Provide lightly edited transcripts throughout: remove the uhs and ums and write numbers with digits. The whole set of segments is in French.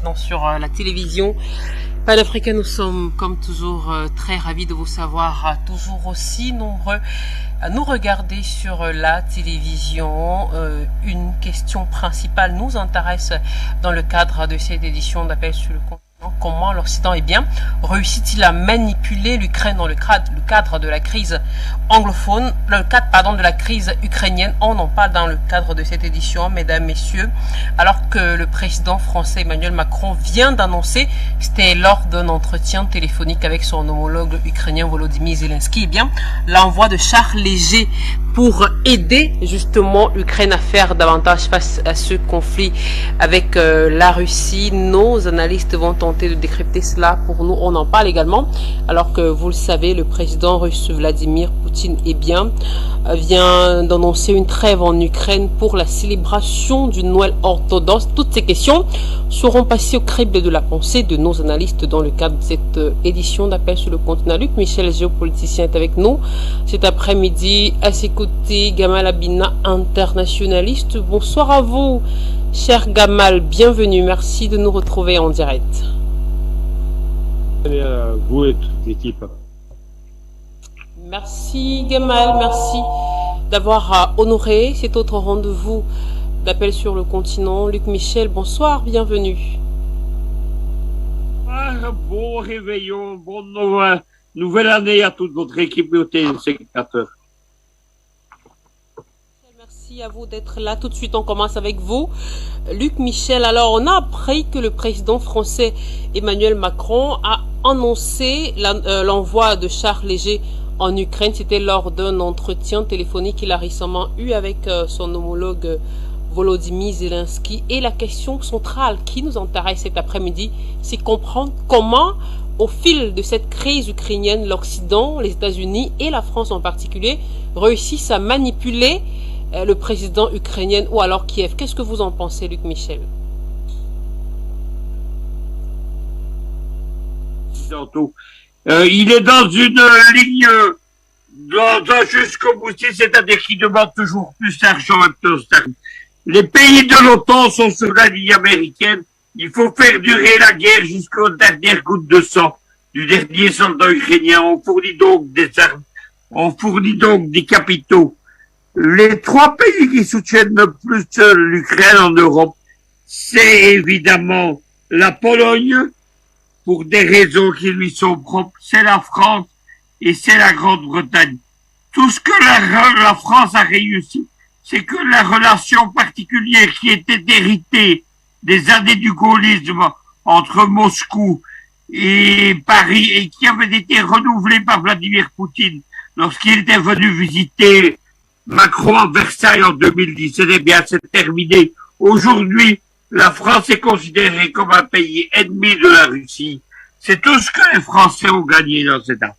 maintenant sur la télévision panafricaine. Nous sommes comme toujours très ravis de vous savoir toujours aussi nombreux à nous regarder sur la télévision. Une question principale nous intéresse dans le cadre de cette édition d'Appel sur le continent. Comment l'Occident réussit-il à manipuler l'Ukraine dans le cadre de la crise anglophone, de la crise ukrainienne? On en parle dans le cadre de cette édition, mesdames, messieurs, alors que le président français Emmanuel Macron vient d'annoncer, c'était lors d'un entretien téléphonique avec son homologue ukrainien Volodymyr Zelensky, l'envoi de chars légers pour aider justement l'Ukraine à faire davantage face à ce conflit avec la Russie. Nos analystes vont tenter de décrypter cela pour nous. On en parle également, alors que vous le savez, le président russe Vladimir Poutine vient d'annoncer une trêve en Ukraine pour la célébration du Noël orthodoxe. Toutes ces questions seront passées au crible de la pensée de nos analystes dans le cadre de cette édition d'Appel sur le continent. Luc Michel, géopoliticien, est avec nous cet après-midi. À ses côtés, Gamal Abina, internationaliste. Bonsoir à vous, cher Gamal. Bienvenue. Merci de nous retrouver en direct. Et vous et toute l'équipe. Merci Gamal, merci d'avoir honoré cet autre rendez-vous d'Appel sur le continent. Luc Michel, bonsoir, bienvenue. Bon réveillon, bonne nouvelle année à toute votre équipe de téléspectateurs. Merci à vous d'être là. Tout de suite, on commence avec vous. Luc Michel, alors on a appris que le président français Emmanuel Macron a annoncé l'envoi de chars légers en Ukraine. C'était lors d'un entretien téléphonique qu'il a récemment eu avec son homologue Volodymyr Zelensky. Et la question centrale qui nous intéresse cet après-midi, c'est comprendre comment, au fil de cette crise ukrainienne, l'Occident, les États-Unis et la France en particulier, réussissent à manipuler le président ukrainien ou alors Kiev. Qu'est-ce que vous en pensez, Luc Michel? Il est dans une ligne jusqu'au bout, c'est-à-dire qu'il demande toujours plus d'argent. Les pays de l'OTAN sont sur la ligne américaine. Il faut faire durer la guerre jusqu'aux dernières gouttes de sang du dernier soldat ukrainien. On fournit donc des armes, on fournit donc des capitaux. Les trois pays qui soutiennent le plus l'Ukraine en Europe, c'est évidemment la Pologne, pour des raisons qui lui sont propres, c'est la France et c'est la Grande-Bretagne. Tout ce que la France a réussi, c'est que la relation particulière qui était héritée des années du gaullisme entre Moscou et Paris et qui avait été renouvelée par Vladimir Poutine lorsqu'il était venu visiter Macron à Versailles en 2017, eh bien, c'est terminé. Aujourd'hui, la France est considérée comme un pays ennemi de la Russie. C'est tout ce que les Français ont gagné dans cette affaire.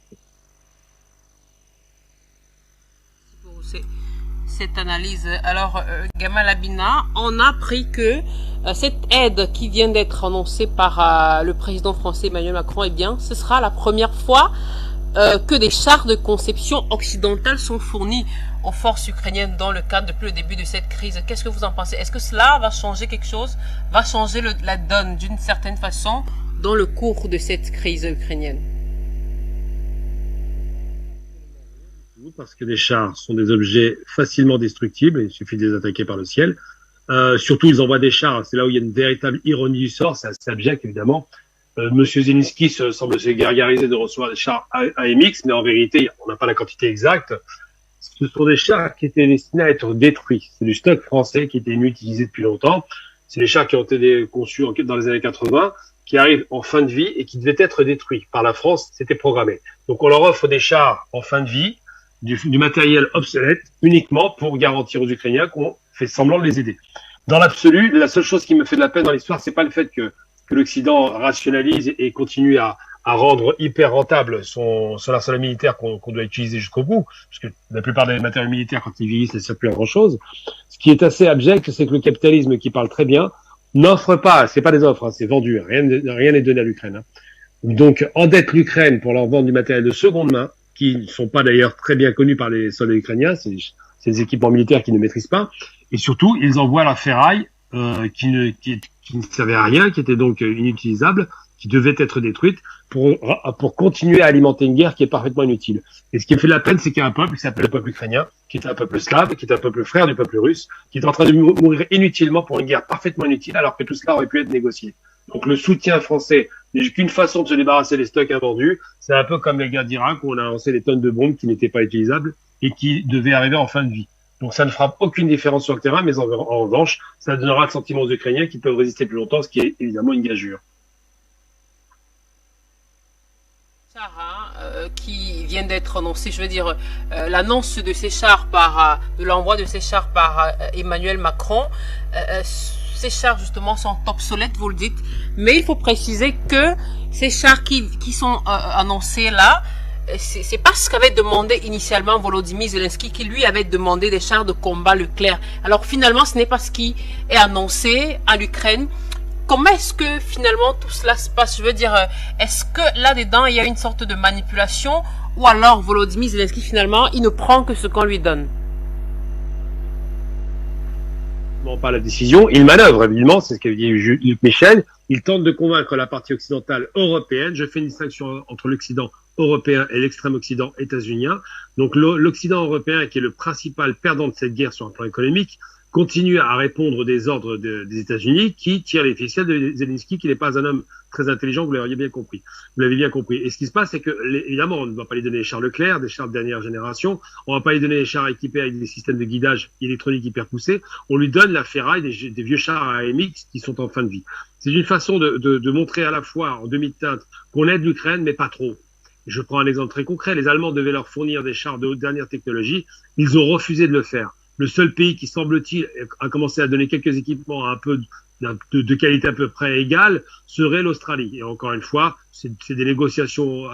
Cette analyse. Alors, Gamal Abina, on a appris que cette aide qui vient d'être annoncée par le président français Emmanuel Macron, eh bien, ce sera la première fois que des chars de conception occidentale sont fournis aux forces ukrainiennes dans le cadre depuis le début de cette crise. Qu'est-ce que vous en pensez? Est-ce que cela va changer quelque chose, va changer la donne d'une certaine façon dans le cours de cette crise ukrainienne? Parce que les chars sont des objets facilement destructibles, il suffit de les attaquer par le ciel. Surtout, ils envoient des chars, c'est là où il y a une véritable ironie du sort, c'est assez abject évidemment. Monsieur Zelensky semble se gargariser de recevoir des chars AMX, mais en vérité, on n'a pas la quantité exacte. Ce sont des chars qui étaient destinés à être détruits. C'est du stock français qui était inutilisé depuis longtemps. C'est des chars qui ont été conçus dans les années 80, qui arrivent en fin de vie et qui devaient être détruits. Par la France, c'était programmé. Donc on leur offre des chars en fin de vie, du matériel obsolète, uniquement pour garantir aux Ukrainiens qu'on fait semblant de les aider. Dans l'absolu, la seule chose qui me fait de la peine dans l'histoire, c'est pas le fait que l'Occident rationalise et continue à rendre hyper rentable son arsenal militaire qu'on doit utiliser jusqu'au bout, parce que la plupart des matériels militaires, quand ils vieillissent, ça ne sert plus à grand chose. Ce qui est assez abject, c'est que le capitalisme, qui parle très bien, n'offre pas, c'est pas des offres, hein, c'est vendu, rien n'est donné à l'Ukraine. Hein. Donc, endette l'Ukraine pour leur vendre du matériel de seconde main, qui ne sont pas d'ailleurs très bien connus par les soldats ukrainiens, c'est des équipements militaires qu'ils ne maîtrisent pas, et surtout, ils envoient la ferraille, qui qui ne servaient à rien, qui étaient donc inutilisables, qui devaient être détruites pour continuer à alimenter une guerre qui est parfaitement inutile. Et ce qui me fait de la peine, c'est qu'il y a un peuple qui s'appelle le peuple ukrainien, qui est un peuple slave, qui est un peuple frère du peuple russe, qui est en train de mourir inutilement pour une guerre parfaitement inutile, alors que tout cela aurait pu être négocié. Donc le soutien français n'est qu'une façon de se débarrasser des stocks invendus. C'est un peu comme les guerres d'Irak où on a lancé des tonnes de bombes qui n'étaient pas utilisables et qui devaient arriver en fin de vie. Donc ça ne fera aucune différence sur le terrain, mais en revanche, ça donnera le sentiment aux Ukrainiens qu'ils peuvent résister plus longtemps, ce qui est évidemment une gageure. Qui vient d'être annoncé, je veux dire, l'annonce de ces chars de l'envoi de ces chars par Emmanuel Macron. Ces chars justement sont obsolètes, vous le dites, mais il faut préciser que ces chars qui sont annoncés là, c'est pas ce qu'avait demandé initialement Volodymyr Zelensky, qui lui avait demandé des chars de combat Leclerc. Alors finalement, ce n'est pas ce qui est annoncé à l'Ukraine. Comment est-ce que finalement tout cela se passe? Je veux dire, est-ce que là-dedans il y a une sorte de manipulation, ou alors Volodymyr Zelensky finalement il ne prend que ce qu'on lui donne? Pas la décision, il manœuvre évidemment, c'est ce qu'a dit Luc Michel. Il tente de convaincre la partie occidentale européenne. Je fais une distinction entre l'Occident européen et l'extrême Occident états-unien. Donc l'Occident européen, qui est le principal perdant de cette guerre sur un plan économique, continue à répondre des ordres des États-Unis, qui tirent les ficelles de Zelensky, qui n'est pas un homme très intelligent, vous l'avez bien compris. Vous l'avez bien compris. Et ce qui se passe, c'est que, évidemment, on ne va pas lui donner des chars Leclerc, des chars de dernière génération, on ne va pas lui donner des chars équipés avec des systèmes de guidage électronique hyper poussés, on lui donne la ferraille des vieux chars à AMX qui sont en fin de vie. C'est une façon de montrer à la fois, en demi-teinte, qu'on aide l'Ukraine, mais pas trop. Je prends un exemple très concret. Les Allemands devaient leur fournir des chars de haute dernière technologie. Ils ont refusé de le faire. Le seul pays qui, semble-t-il, a commencé à donner quelques équipements un peu de qualité à peu près égale serait l'Australie. Et encore une fois, c'est des négociations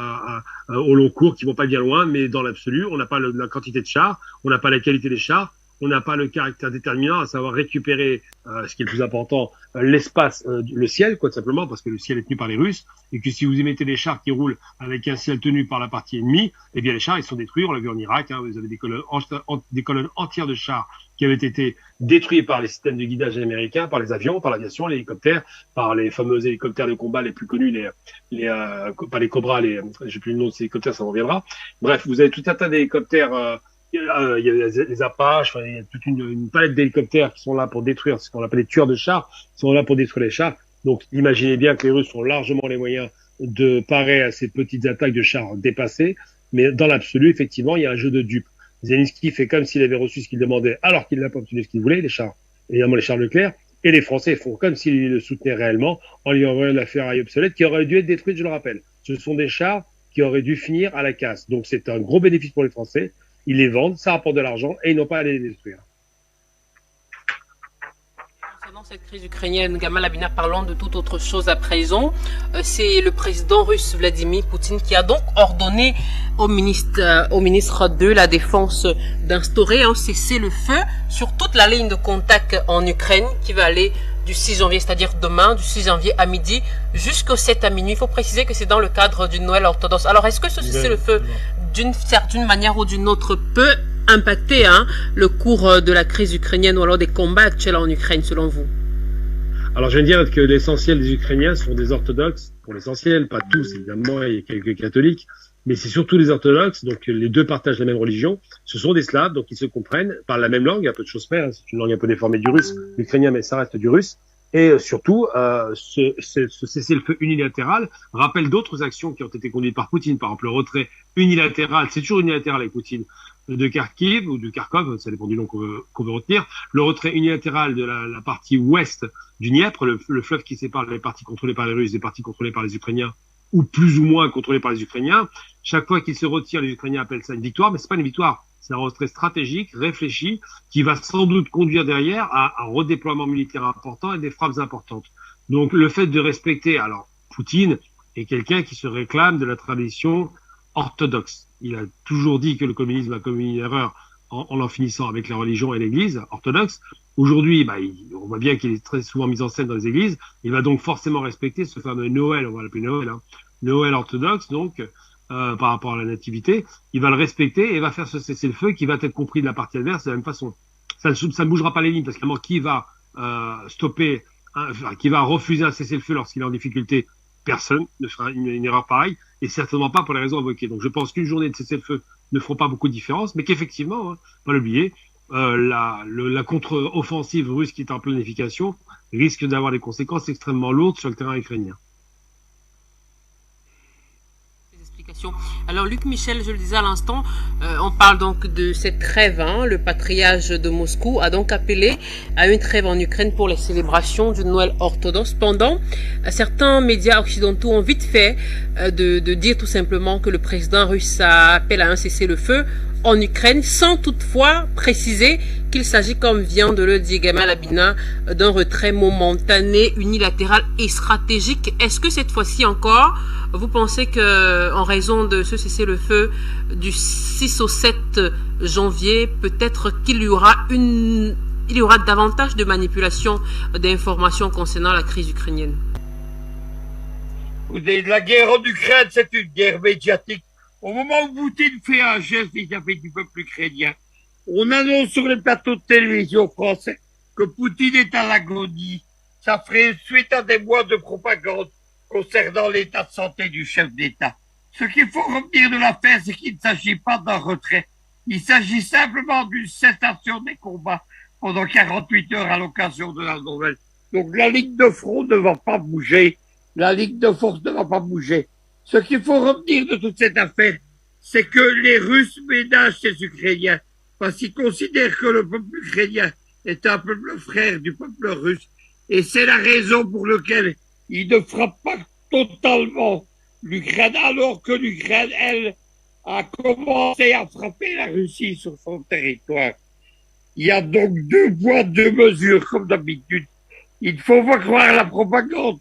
au long cours qui vont pas bien loin, mais dans l'absolu, on n'a pas la quantité de chars, on n'a pas la qualité des chars, on n'a pas le caractère déterminant, à savoir récupérer, ce qui est le plus important, l'espace, le ciel, quoi, tout simplement, parce que le ciel est tenu par les Russes, et que si vous y mettez des chars qui roulent avec un ciel tenu par la partie ennemie, eh bien les chars, ils sont détruits, on l'a vu en Irak, hein, vous avez des colonnes entières de chars qui avaient été détruits par les systèmes de guidage américains, par les avions, par l'aviation, les hélicoptères, par les fameux hélicoptères de combat les plus connus, pas les Cobras, j'ai plus le nom de ces hélicoptères, ça reviendra. Bref, vous avez tout un tas d'hélicoptères, il y a les Apaches, il y a toute une palette d'hélicoptères qui sont là pour détruire ce qu'on appelle les tueurs de chars, qui sont là pour détruire les chars. Donc, imaginez bien que les Russes ont largement les moyens de parer à ces petites attaques de chars dépassées. Mais dans l'absolu, effectivement, il y a un jeu de dupes. Zelensky fait comme s'il avait reçu ce qu'il demandait, alors qu'il n'a pas obtenu ce qu'il voulait, les chars, évidemment les chars Leclerc. Et les Français font comme s'ils le soutenaient réellement, en lui envoyant la ferraille obsolète qui aurait dû être détruite, je le rappelle. Ce sont des chars qui auraient dû finir à la casse. Donc, c'est un gros bénéfice pour les Français. Ils les vendent, ça rapporte de l'argent et ils n'ont pas à les détruire. Concernant cette crise ukrainienne, Gamal Abina, parlons de toute autre chose à présent. C'est le président russe Vladimir Poutine qui a donc ordonné au ministre de la Défense d'instaurer un cessez-le-feu sur toute la ligne de contact en Ukraine qui va aller du 6 janvier, c'est-à-dire demain, du 6 janvier à midi jusqu'au 7 à minuit. Il faut préciser que c'est dans le cadre du Noël orthodoxe. Alors, est-ce que ce cessez-le-feu, d'une certaine manière ou d'une autre, peut impacter le cours de la crise ukrainienne ou alors des combats actuels en Ukraine, selon vous? Alors, je viens de dire que l'essentiel des Ukrainiens sont des orthodoxes, pour l'essentiel, pas tous, évidemment, il y a quelques catholiques, mais c'est surtout les orthodoxes, donc les deux partagent la même religion, ce sont des Slaves, donc ils se comprennent, parlent la même langue, un peu de choses près, c'est une langue un peu déformée du russe, l'ukrainien, mais ça reste du russe, et surtout, ce cessez-le-feu unilatéral rappelle d'autres actions qui ont été conduites par Poutine, par exemple le retrait unilatéral, c'est toujours unilatéral avec Poutine, de Kharkiv ou de Kharkov, ça dépend du nom qu'on veut retenir, le retrait unilatéral de la partie ouest du Dniepr, le fleuve qui sépare les parties contrôlées par les Russes des parties contrôlées par les Ukrainiens, ou plus ou moins contrôlées par les Ukrainiens. Chaque fois qu'ils se retirent, les Ukrainiens appellent ça une victoire, mais c'est pas une victoire, c'est un retrait stratégique, réfléchi, qui va sans doute conduire derrière à un redéploiement militaire important et des frappes importantes. Donc le fait de respecter, alors Poutine est quelqu'un qui se réclame de la tradition orthodoxe. Il a toujours dit que le communisme a commis une erreur en finissant avec la religion et l'Église orthodoxe. Aujourd'hui, on voit bien qu'il est très souvent mis en scène dans les églises. Il va donc forcément respecter ce fameux Noël, on va l'appeler Noël, Noël orthodoxe, donc par rapport à la nativité. Il va le respecter et va faire ce cessez-le-feu qui va être compris de la partie adverse de la même façon. Ça ne bougera pas les lignes parce qu'à qui va stopper qui va refuser un cessez-le-feu lorsqu'il est en difficulté, personne ne fera une erreur pareille, et certainement pas pour les raisons invoquées. Donc je pense qu'une journée de cessez-le-feu ne fera pas beaucoup de différence, mais qu'effectivement, hein, pas l'oublier, la contre-offensive russe qui est en planification risque d'avoir des conséquences extrêmement lourdes sur le terrain ukrainien. Alors Luc Michel, je le disais à l'instant, on parle donc de cette trêve. Le patriarche de Moscou a donc appelé à une trêve en Ukraine pour les célébrations du Noël orthodoxe. Pendant, certains médias occidentaux ont vite fait de dire tout simplement que le président russe appelle à un cessez-le-feu en Ukraine, sans toutefois préciser qu'il s'agit, comme vient de le dire Gamal Abina, d'un retrait momentané, unilatéral et stratégique. Est-ce que cette fois-ci encore, vous pensez que, en raison de ce cessez-le-feu du 6 au 7 janvier, peut-être qu'il y aura davantage de manipulation d'informations concernant la crise ukrainienne? La guerre en Ukraine, c'est une guerre médiatique. Au moment où Poutine fait un geste vis-à-vis du peuple ukrainien, on annonce sur les plateaux de télévision français que Poutine est à l'agonie. Ça ferait suite à des mois de propagande concernant l'état de santé du chef d'État. Ce qu'il faut retenir de l'affaire, c'est qu'il ne s'agit pas d'un retrait. Il s'agit simplement d'une cessation des combats pendant 48 heures à l'occasion de la Noël. Donc la ligne de front ne va pas bouger. La ligne de force ne va pas bouger. Ce qu'il faut retenir de toute cette affaire, c'est que les Russes ménagent les Ukrainiens parce qu'ils considèrent que le peuple ukrainien est un peuple frère du peuple russe. Et c'est la raison pour laquelle ils ne frappent pas totalement l'Ukraine, alors que l'Ukraine, elle, a commencé à frapper la Russie sur son territoire. Il y a donc deux poids, deux mesures, comme d'habitude. Il ne faut pas croire à la propagande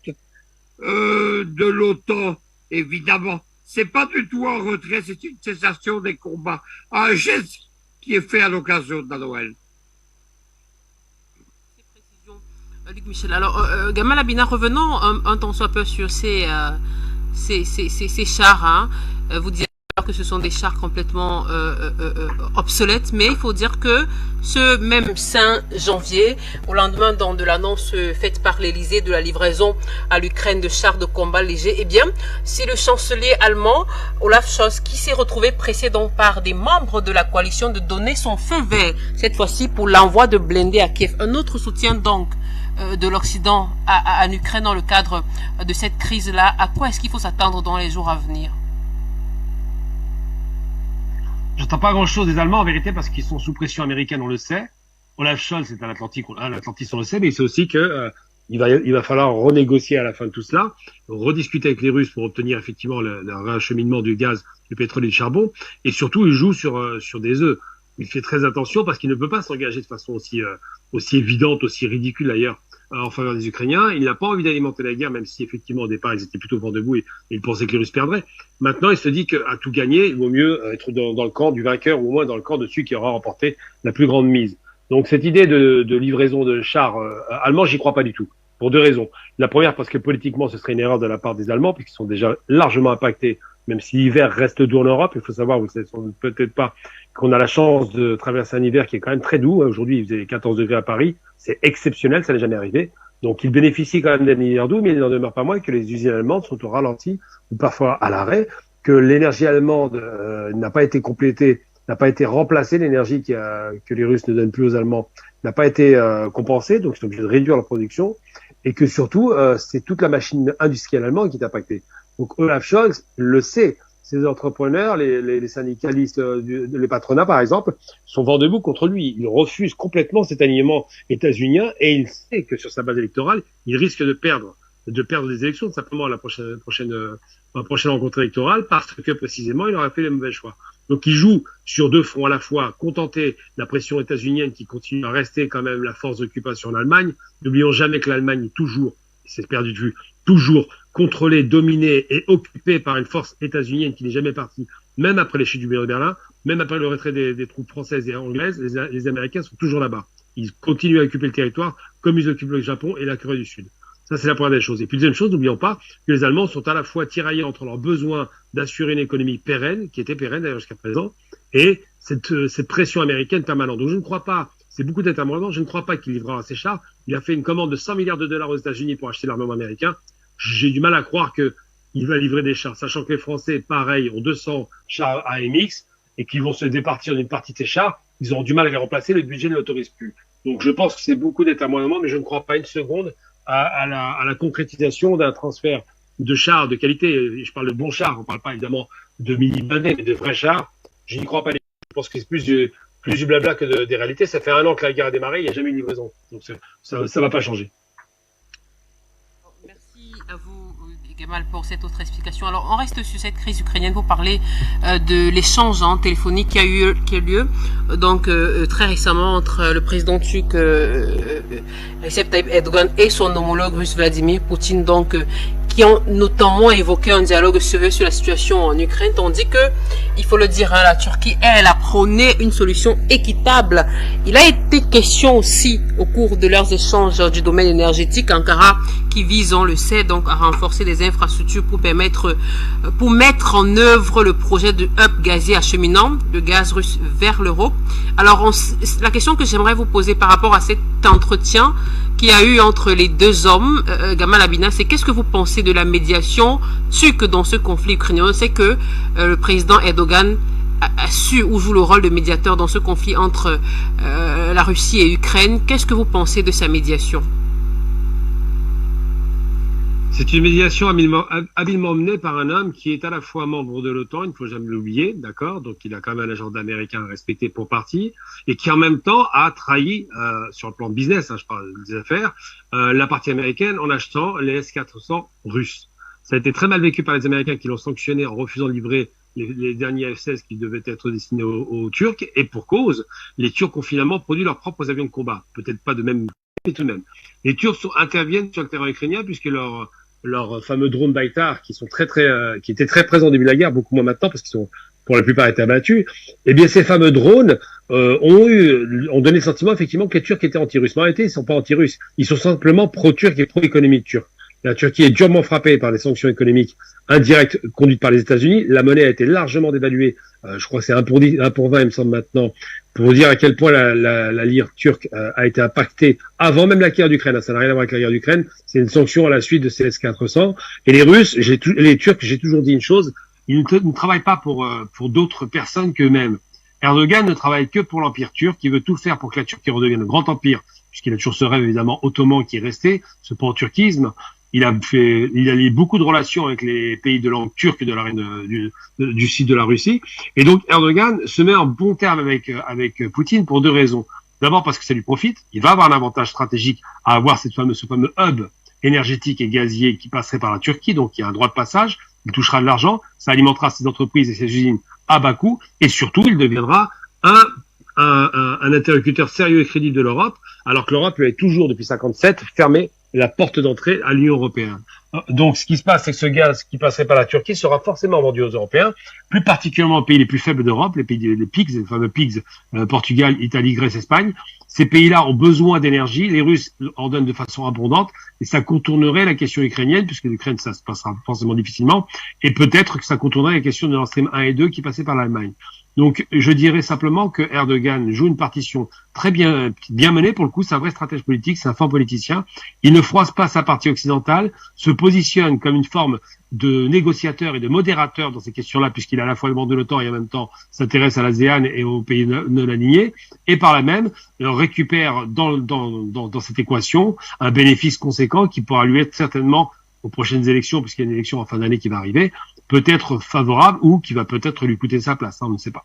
de l'OTAN. Évidemment, c'est pas du tout un retrait, c'est une cessation des combats, un geste qui est fait à l'occasion de la Noël. Luc Michel, alors Gamal Abina, revenons un tant soit peu sur ces chars. Vous dites que ce sont des chars complètement obsolètes, mais il faut dire que ce même 5 janvier, au lendemain de l'annonce faite par l'Élysée de la livraison à l'Ukraine de chars de combat légers, eh bien, c'est le chancelier allemand Olaf Scholz qui s'est retrouvé pressé donc par des membres de la coalition de donner son feu vert, cette fois-ci pour l'envoi de blindés à Kiev. Un autre soutien donc de l'Occident à l'Ukraine dans le cadre de cette crise-là. À quoi est-ce qu'il faut s'attendre dans les jours à venir? J'entends pas grand-chose des Allemands en vérité parce qu'ils sont sous pression américaine, on le sait. Olaf Scholz est à l'Atlantique, on le sait, mais c'est aussi que il va falloir renégocier à la fin de tout cela, rediscuter avec les Russes pour obtenir effectivement le réacheminement du gaz, du pétrole et du charbon, et surtout il joue sur des œufs. Il fait très attention parce qu'il ne peut pas s'engager de façon aussi évidente, aussi ridicule d'ailleurs, en faveur des Ukrainiens. Il n'a pas envie d'alimenter la guerre, même si effectivement au départ ils étaient plutôt vent debout et ils pensaient que les Russes perdraient. Maintenant, il se dit qu'à tout gagner, il vaut mieux être dans le camp du vainqueur ou au moins dans le camp de celui qui aura remporté la plus grande mise. Donc cette idée de livraison de chars allemands, j'y crois pas du tout, pour deux raisons. La première, parce que politiquement, ce serait une erreur de la part des Allemands, puisqu'ils sont déjà largement impactés, même si l'hiver reste doux en Europe. Il faut savoir, vous ne savez peut-être pas, qu'on a la chance de traverser un hiver qui est quand même très doux. Aujourd'hui, il faisait 14 degrés à Paris. C'est exceptionnel, ça n'est jamais arrivé. Donc, ils bénéficient quand même d'un hiver doux, mais il n'en demeure pas moins que les usines allemandes sont au ralenti ou parfois à l'arrêt, que l'énergie allemande n'a pas été complétée, n'a pas été remplacée, l'énergie que les Russes ne donnent plus aux Allemands n'a pas été compensée, donc ils sont obligés de réduire leur production, et que surtout, c'est toute la machine industrielle allemande qui est impactée. Donc, Olaf Scholz le sait. Ces entrepreneurs, les syndicalistes, les patronats par exemple, sont vent debout contre lui. Ils refusent complètement cet alignement états-unien et il sait que sur sa base électorale, il risque de perdre des élections simplement à la prochaine rencontre électorale parce que précisément il aurait fait les mauvais choix. Donc il joue sur deux fronts à la fois, contenter la pression états-unienne qui continue à rester quand même la force d'occupation en Allemagne. N'oublions jamais que l'Allemagne est toujours, c'est perdu de vue, toujours contrôlée, dominée et occupée par une force états-unienne qui n'est jamais partie, même après les chutes du mur de Berlin, même après le retrait des troupes françaises et anglaises, les Américains sont toujours là-bas. Ils continuent à occuper le territoire comme ils occupent le Japon et la Corée du Sud. Ça, c'est la première des choses. Et puis, deuxième chose, n'oublions pas que les Allemands sont à la fois tiraillés entre leur besoin d'assurer une économie pérenne, qui était pérenne d'ailleurs jusqu'à présent, et cette pression américaine permanente. Donc, je ne crois pas, c'est beaucoup d'atermoiements. Je ne crois pas qu'il livrera ses chars. Il a fait une commande de 100 milliards de dollars aux États-Unis pour acheter l'armement américain. J'ai du mal à croire qu'il va livrer des chars, sachant que les Français, pareil, ont 200 chars AMX et qu'ils vont se départir d'une partie de ces chars. Ils auront du mal à les remplacer, le budget ne l'autorise plus. Donc je pense que c'est beaucoup d'atermoiements, mais je ne crois pas une seconde à la concrétisation d'un transfert de chars de qualité. Et je parle de bons chars, on ne parle pas évidemment de mini-blindés, mais de vrais chars. Je n'y crois pas. Je pense que c'est plus du blabla que des réalités. Ça fait 1 an que la guerre a démarré, il n'y a jamais eu de livraison. Donc ça va pas changer. Merci à vous, Gamal, pour cette autre explication. Alors, on reste sur cette crise ukrainienne pour parler de l'échange téléphonique qui a eu lieu donc très récemment entre le président turc Recep Tayyip Erdogan et son homologue russe Vladimir Poutine, donc qui ont notamment évoqué un dialogue sérieux sur la situation en Ukraine, tandis que, il faut le dire, la Turquie, elle a prôné une solution équitable. Il a été question aussi, au cours de leurs échanges du domaine énergétique, Ankara, qui vise, on le sait, donc à renforcer les infrastructures pour mettre en œuvre le projet de hub gazier acheminant le gaz russe vers l'Europe. Alors, la question que j'aimerais vous poser par rapport à cet entretien qu'il y a eu entre les deux hommes, Gamal Abina, c'est qu'est-ce que vous pensez de la médiation turque dans ce conflit ukrainien? On sait que le président Erdogan a su ou joue le rôle de médiateur dans ce conflit entre la Russie et l'Ukraine. Qu'est-ce que vous pensez de sa médiation? C'est une médiation habilement menée par un homme qui est à la fois membre de l'OTAN, il ne faut jamais l'oublier, d'accord, donc il a quand même un agenda américain respecté pour partie, et qui en même temps a trahi, sur le plan business, je parle des affaires, la partie américaine en achetant les S-400 russes. Ça a été très mal vécu par les Américains qui l'ont sanctionné en refusant de livrer les derniers F-16 qui devaient être destinés aux Turcs, et pour cause, les Turcs ont finalement produit leurs propres avions de combat. Peut-être pas de même, mais tout de même. Les Turcs interviennent sur le terrain ukrainien puisque leurs fameux drones Baytar qui étaient très présents au début de la guerre, beaucoup moins maintenant parce qu'ils sont pour la plupart été abattus. Eh bien, ces fameux drones ont donné le sentiment effectivement que les Turcs étaient anti-russes. Mais en réalité, ils sont pas anti-russes. Ils sont simplement pro-turcs et pro-économie turque. La Turquie est durement frappée par des sanctions économiques indirectes conduites par les États-Unis. La monnaie a été largement dévaluée. Je crois que c'est 1 pour 10, 1 pour 20, il me semble maintenant, pour dire à quel point la lire turque a été impactée avant même la guerre d'Ukraine. Ça n'a rien à voir avec la guerre d'Ukraine. C'est une sanction à la suite de ces S-400. Et les Russes, les Turcs, j'ai toujours dit une chose, ils ne travaillent pas pour d'autres personnes qu'eux-mêmes. Erdogan ne travaille que pour l'Empire turc, qui veut tout faire pour que la Turquie redevienne un grand empire, puisqu'il a toujours ce rêve évidemment ottoman qui est resté, ce pan-turquisme. Il a lié beaucoup de relations avec les pays de langue turque de la du sud de la Russie. Et donc, Erdogan se met en bon terme avec Poutine pour 2 raisons. D'abord parce que ça lui profite. Il va avoir un avantage stratégique à avoir ce fameux hub énergétique et gazier qui passerait par la Turquie. Donc, il y a un droit de passage. Il touchera de l'argent. Ça alimentera ses entreprises et ses usines à bas coût. Et surtout, il deviendra un interlocuteur sérieux et crédible de l'Europe, alors que l'Europe lui avait toujours, depuis 57, fermé la porte d'entrée à l'Union européenne. Donc, ce qui se passe, c'est que ce gaz qui passerait par la Turquie sera forcément vendu aux Européens, plus particulièrement aux pays les plus faibles d'Europe, les pays des PIGS, les fameux PIGS, Portugal, Italie, Grèce, Espagne. Ces pays-là ont besoin d'énergie, les Russes en donnent de façon abondante, et ça contournerait la question ukrainienne, puisque l'Ukraine, ça se passera forcément difficilement, et peut-être que ça contournerait la question de Nord Stream 1 et 2 qui passaient par l'Allemagne. Donc, je dirais simplement que Erdogan joue une partition très bien menée. Pour le coup, c'est un vrai stratège politique, c'est un fort politicien. Il ne froisse pas sa partie occidentale, se positionne comme une forme de négociateur et de modérateur dans ces questions-là, puisqu'il est à la fois le membre de l'OTAN et en même temps s'intéresse à l'ASEAN et aux pays non alignés. Et par là même, récupère dans cette équation un bénéfice conséquent qui pourra lui être certainement aux prochaines élections, puisqu'il y a une élection en fin d'année qui va arriver, peut-être favorable ou qui va peut-être lui coûter sa place, on ne sait pas.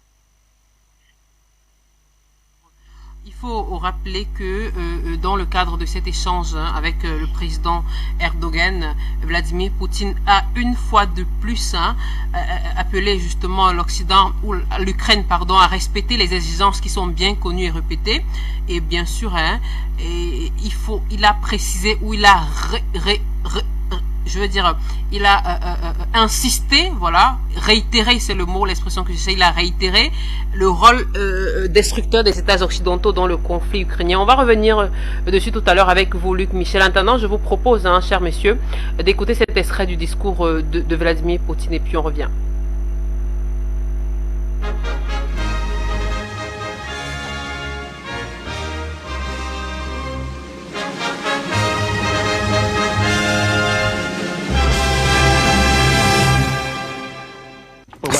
Il faut rappeler que dans le cadre de cet échange avec le président Erdogan, Vladimir Poutine a une fois de plus appelé justement l'Occident ou l'Ukraine à respecter les exigences qui sont bien connues et répétées. Et bien sûr, il a précisé ou il a il a insisté, réitéré, c'est le mot, l'expression que j'essaie, il a réitéré le rôle destructeur des États occidentaux dans le conflit ukrainien. On va revenir dessus tout à l'heure avec vous, Luc Michel. En attendant, je vous propose, chers messieurs, d'écouter cet extrait du discours de Vladimir Poutine et puis on revient.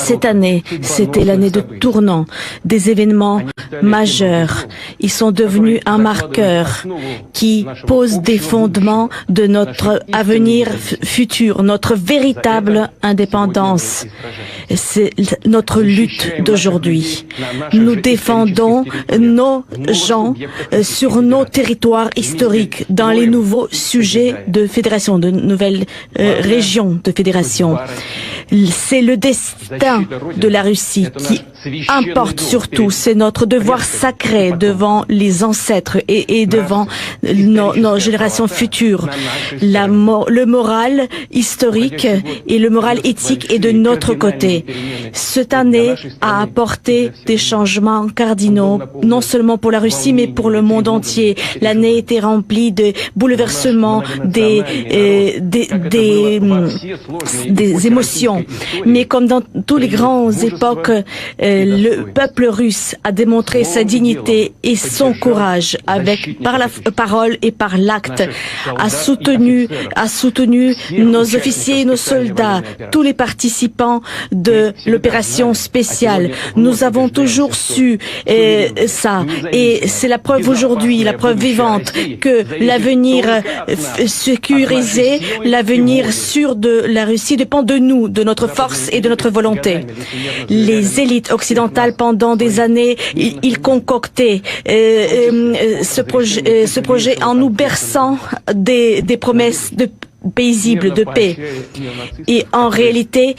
Cette année, c'était l'année de tournant, des événements majeurs. Ils sont devenus un marqueur qui pose des fondements de notre avenir futur, notre véritable indépendance. C'est notre lutte d'aujourd'hui. Nous défendons nos gens sur nos territoires historiques, dans les nouveaux sujets de fédération, de nouvelles régions de fédération. C'est le destin de la Russie qui importe surtout. C'est notre devoir sacré devant les ancêtres et devant nos générations futures. Le moral historique et le moral éthique est de notre côté. Cette année a apporté des changements cardinaux, non seulement pour la Russie, mais pour le monde entier. L'année était remplie de bouleversements, des émotions. Mais comme dans toutes les grandes époques, le peuple russe a démontré sa dignité et son courage par la parole et par l'acte, a soutenu nos officiers et nos soldats, tous les participants de l'opération spéciale. Nous avons toujours su ça, et c'est la preuve aujourd'hui, la preuve vivante que l'avenir sécurisé, l'avenir sûr de la Russie dépend de nous, de notre force et de notre volonté. Les élites occidentales, pendant des années, ils concoctaient ce projet en nous berçant des promesses paisibles de paix. Et en réalité,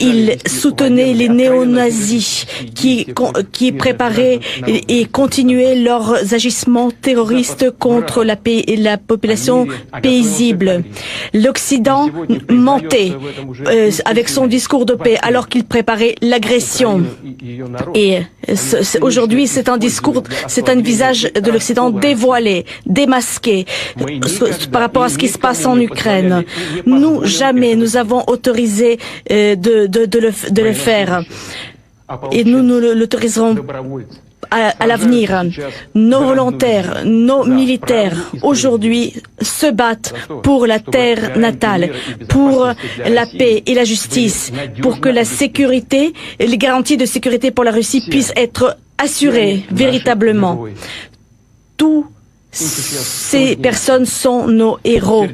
ils soutenaient les néo-nazis qui préparaient et continuaient leurs agissements terroristes contre la population paisible. L'Occident mentait avec son discours de paix alors qu'il préparait l'agression. Et aujourd'hui, c'est un discours, c'est un visage de l'Occident dévoilé, démasqué par rapport à ce qui se passe en Ukraine. Nous, jamais nous avons autorisé de le faire. Et nous l'autoriserons à l'avenir. Nos volontaires, nos militaires, aujourd'hui, se battent pour la terre natale, pour la paix et la justice, pour que la sécurité, les garanties de sécurité pour la Russie puissent être assurées véritablement. Tous ces personnes sont nos héros.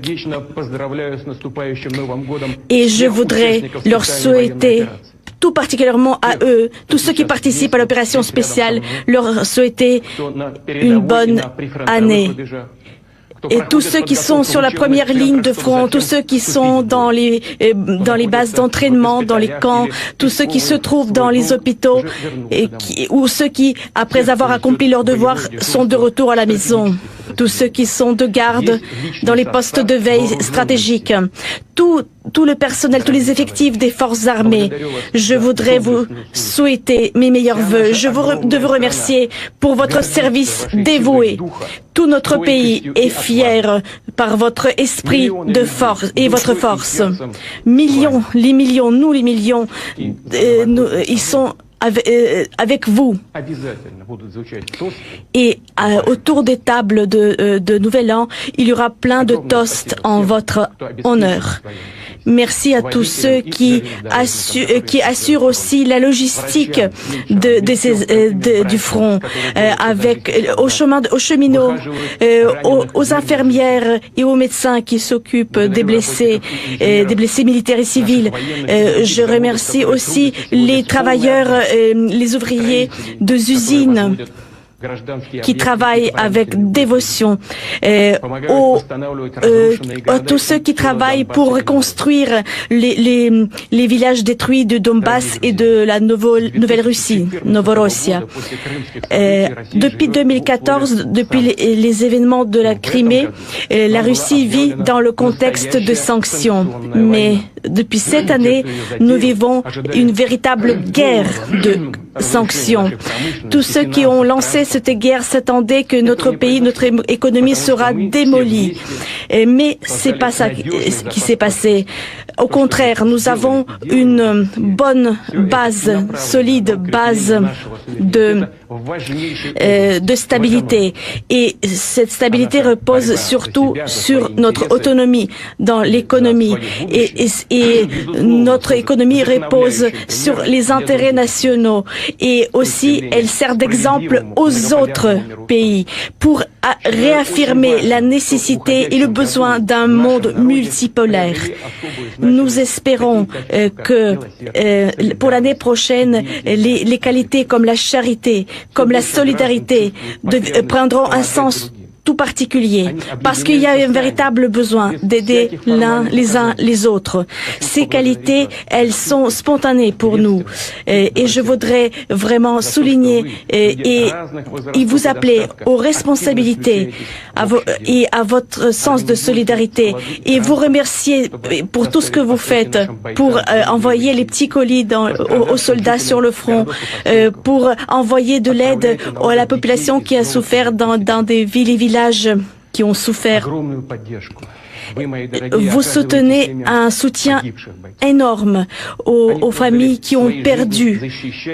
Et je voudrais leur souhaiter, tout particulièrement à eux, tous ceux qui participent à l'opération spéciale, leur souhaiter une bonne année. Et tous ceux qui sont sur la première ligne de front, tous ceux qui sont dans les bases d'entraînement, dans les camps, tous ceux qui se trouvent dans les hôpitaux, ou ceux qui, après avoir accompli leur devoir, sont de retour à la maison. Tous ceux qui sont de garde dans les postes de veille stratégiques, tout le personnel, tous les effectifs des forces armées. Je voudrais vous souhaiter mes meilleurs vœux. De vous remercier pour votre service dévoué. Tout notre pays est fier par votre esprit de force et votre force. Millions, nous les millions, ils sont avec vous. Et autour des tables de Nouvel An, il y aura plein de toasts en votre honneur. Merci à tous ceux qui assurent aussi la logistique du front, aux cheminots, aux infirmières et aux médecins qui s'occupent des blessés militaires et civils. Je remercie aussi les travailleurs, les ouvriers de usines qui travaillent avec dévotion, tous ceux qui travaillent pour reconstruire les villages détruits de Donbass et de la Nouvelle-Russie, Novorossia. Depuis 2014, depuis les événements de la Crimée, la Russie vit dans le contexte de sanctions. Mais depuis cette année, nous vivons une véritable guerre de sanctions. Tous ceux qui ont lancé cette guerre s'attendaient que notre pays, notre économie sera démolie. Mais c'est pas ça qui s'est passé. Au contraire, nous avons une bonne base, solide base de stabilité. Et cette stabilité repose surtout sur notre autonomie dans l'économie. Et notre économie repose sur les intérêts nationaux. Et aussi, elle sert d'exemple aux autres pays pour réaffirmer la nécessité et le besoin d'un monde multipolaire. Nous espérons que pour l'année prochaine, les qualités comme la charité, comme la solidarité prendront un sens tout particulier, parce qu'il y a un véritable besoin d'aider les uns les autres. Ces qualités, elles sont spontanées pour nous. Et je voudrais vraiment souligner et vous appeler aux responsabilités et à votre sens de solidarité et vous remercier pour tout ce que vous faites, pour envoyer les petits colis aux soldats sur le front, pour envoyer de l'aide à la population qui a souffert dans des villes et villages qui ont souffert. Vous soutenez un soutien énorme aux familles qui ont perdu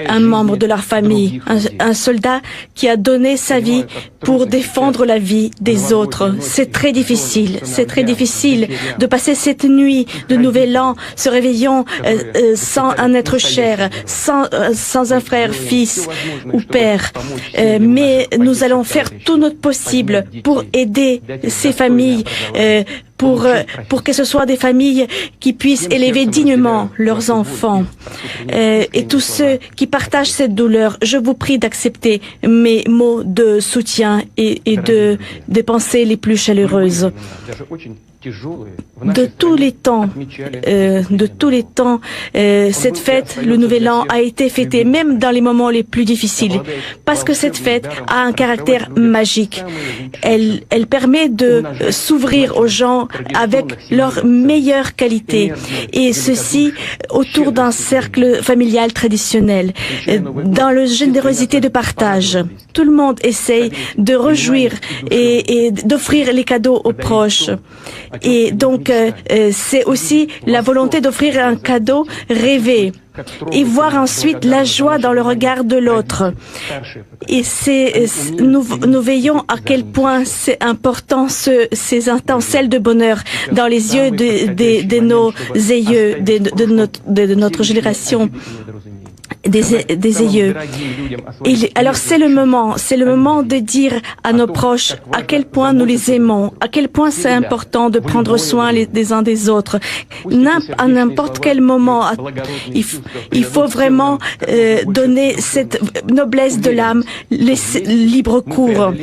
un membre de leur famille, un soldat qui a donné sa vie pour défendre la vie des autres. C'est très difficile de passer cette nuit de Nouvel An se réveillant sans un être cher, sans un frère, fils ou père. Mais nous allons faire tout notre possible pour aider ces familles, pour que ce soit des familles qui puissent élever dignement leurs enfants. Et tous ceux qui partagent cette douleur, je vous prie d'accepter mes mots de soutien et des pensées les plus chaleureuses. De tous les temps, cette fête, le Nouvel An, a été fêtée même dans les moments les plus difficiles, parce que cette fête a un caractère magique. Elle permet de s'ouvrir aux gens avec leurs meilleures qualités, et ceci autour d'un cercle familial traditionnel, dans la générosité de partage. Tout le monde essaye de réjouir et d'offrir les cadeaux aux proches. Et donc, c'est aussi la volonté d'offrir un cadeau rêvé et voir ensuite la joie dans le regard de l'autre. Et nous veillons à quel point c'est important ces étincelles de bonheur dans les yeux de nos aïeux, de notre génération. Des aïeux. Alors c'est le moment de dire à nos proches à quel point nous les aimons, à quel point c'est important de prendre soin des uns des autres. À n'importe quel moment, il faut vraiment donner cette noblesse de l'âme, libre cours.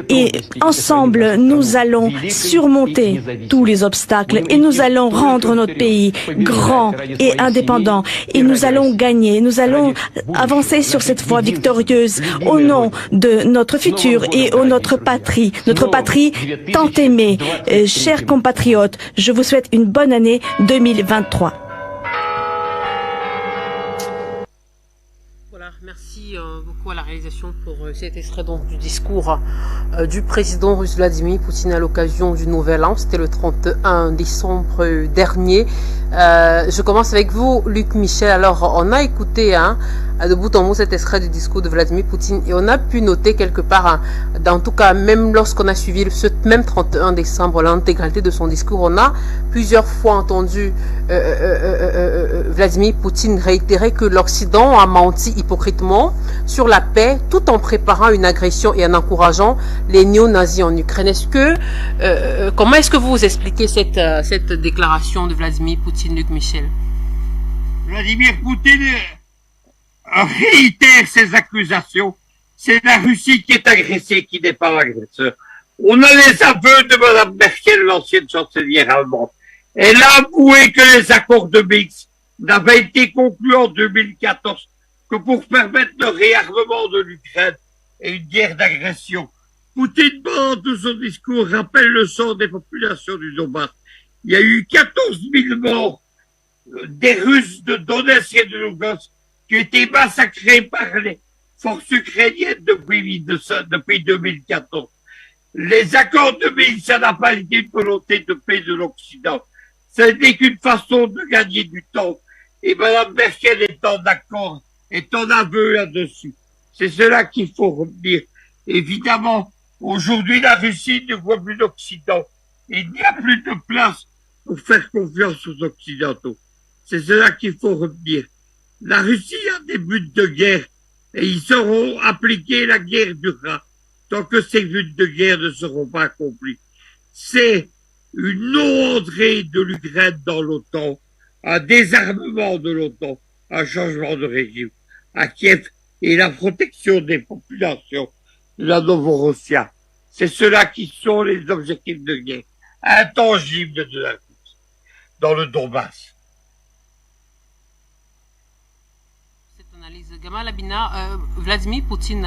Et ensemble, nous allons surmonter tous les obstacles et nous allons rendre notre pays grand et indépendant. Et nous allons gagner, nous allons avancer sur cette voie victorieuse au nom de notre futur et de notre patrie tant aimée. Chers compatriotes, je vous souhaite une bonne année 2023. Merci beaucoup à la réalisation pour cet extrait donc, du discours du président russe Vladimir Poutine à l'occasion du Nouvel An. C'était le 31 décembre dernier. Je commence avec vous, Luc Michel. Alors, on a écouté de bout en bout cet extrait du discours de Vladimir Poutine et on a pu noter quelque part, en tout cas même lorsqu'on a suivi ce même 31 décembre l'intégralité de son discours, on a plusieurs fois entendu Vladimir Poutine réitérer que l'Occident a menti hypocritement sur la paix tout en préparant une agression et en encourageant les néo-nazis en Ukraine. Comment est-ce que vous expliquez cette déclaration de Vladimir Poutine, Luc Michel? Vladimir Poutine réitère ses accusations. C'est la Russie qui est agressée, qui n'est pas l'agresseur. On a les aveux de Mme Merkel, l'ancienne chancelière allemande. Elle a avoué que les accords de Minsk n'avaient été conclus en 2014 que pour permettre le réarmement de l'Ukraine et une guerre d'agression. Poutine, pendant tout son discours, rappelle le sort des populations du Donbass. Il y a eu 14 000 morts des Russes de Donetsk et de Lugansk qui ont été massacrés par les forces ukrainiennes depuis 2014. Les accords de Minsk, ça n'a pas été une volonté de paix de l'Occident. Ça n'est qu'une façon de gagner du temps. Et Mme Merkel est en accord, est en aveu là-dessus. C'est cela qu'il faut retenir. Évidemment, aujourd'hui, la Russie ne voit plus l'Occident. Il n'y a plus de place pour faire confiance aux Occidentaux. C'est cela qu'il faut retenir. La Russie a des buts de guerre et ils sauront appliquer la guerre durera tant que ces buts de guerre ne seront pas accomplis. C'est une non-entrée de l'Ukraine dans l'OTAN, un désarmement de l'OTAN, un changement de régime à Kiev et la protection des populations de la Novorossia. C'est cela qui sont les objectifs de guerre intangibles de la Russie dans le Donbass. Gamal Abina, Vladimir Poutine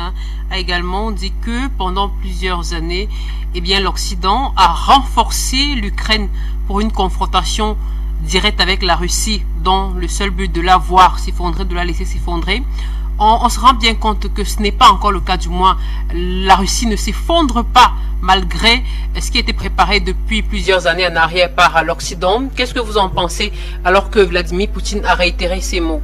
a également dit que pendant plusieurs années, eh bien, l'Occident a renforcé l'Ukraine pour une confrontation directe avec la Russie, dont le seul but de la voir s'effondrer, de la laisser s'effondrer. On se rend bien compte que ce n'est pas encore le cas, du moins la Russie ne s'effondre pas malgré ce qui a été préparé depuis plusieurs années en arrière par l'Occident. Qu'est-ce que vous en pensez alors que Vladimir Poutine a réitéré ces mots?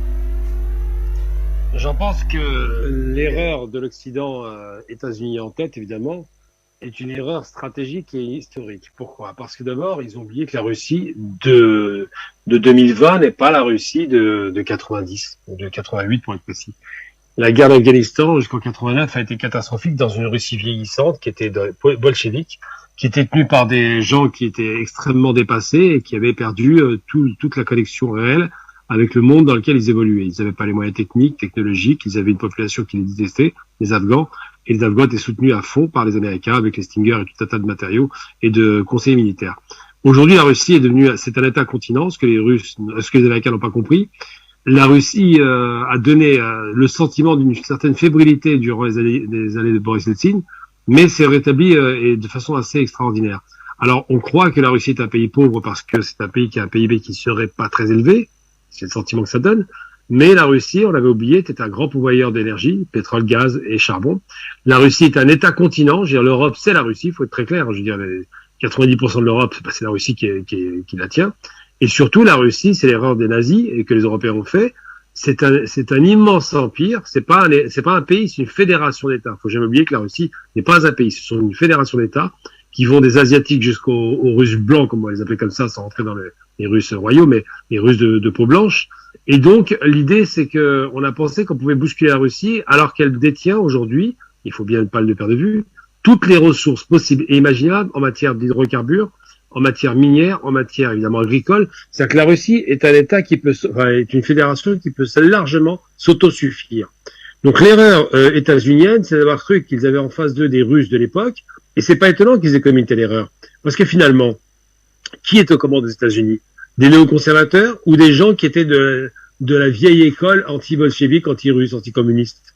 J'en pense que l'erreur de l'Occident, États-Unis en tête évidemment, est une erreur stratégique et historique. Pourquoi? Parce que d'abord, ils ont oublié que la Russie de 2020 n'est pas la Russie de 90, de 88 pour être précis. La guerre d'Afghanistan jusqu'en 89 a été catastrophique dans une Russie vieillissante qui était bolchevique, qui était tenue par des gens qui étaient extrêmement dépassés et qui avaient perdu toute la connexion réelle avec le monde dans lequel ils évoluaient. Ils n'avaient pas les moyens techniques, technologiques, ils avaient une population qui les détestait, les Afghans, et les Afghans étaient soutenus à fond par les Américains avec les Stinger et tout un tas de matériaux et de conseillers militaires. Aujourd'hui, la Russie est devenue, c'est un État-continent, ce que les Américains n'ont pas compris. La Russie a donné le sentiment d'une certaine fébrilité durant les années de Boris Yeltsin, mais c'est rétabli et de façon assez extraordinaire. Alors, on croit que la Russie est un pays pauvre parce que c'est un pays qui a un PIB qui serait pas très élevé. C'est le sentiment que ça donne. Mais la Russie, on l'avait oublié, était un grand pourvoyeur d'énergie, pétrole, gaz et charbon. La Russie est un État-continent. Je veux dire, l'Europe, c'est la Russie, il faut être très clair. Je veux dire, 90% de l'Europe, c'est la Russie qui la tient. Et surtout, la Russie, c'est l'erreur des nazis et que les Européens ont fait. C'est un immense empire. C'est pas un pays, c'est une fédération d'États. Faut jamais oublier que la Russie n'est pas un pays. Ce sont une fédération d'États qui vont des Asiatiques aux Russes blancs, comme on va les appeler comme ça, sans rentrer dans les Russes royaux, mais les Russes de peau blanche. Et donc, l'idée, c'est que on a pensé qu'on pouvait bousculer la Russie, alors qu'elle détient aujourd'hui, il faut bien pas le perdre de vue, toutes les ressources possibles et imaginables en matière d'hydrocarbures, en matière minière, en matière évidemment agricole. C'est-à-dire que la Russie est un État est une fédération qui peut largement s'autosuffire. Donc l'erreur états-unienne, c'est d'avoir cru qu'ils avaient en face d'eux des Russes de l'époque, et c'est pas étonnant qu'ils aient commis une telle erreur. Parce que finalement, qui est aux commandes des États-Unis? Des néoconservateurs ou des gens qui étaient de la vieille école anti-bolchevique, anti-russe, anti-communiste?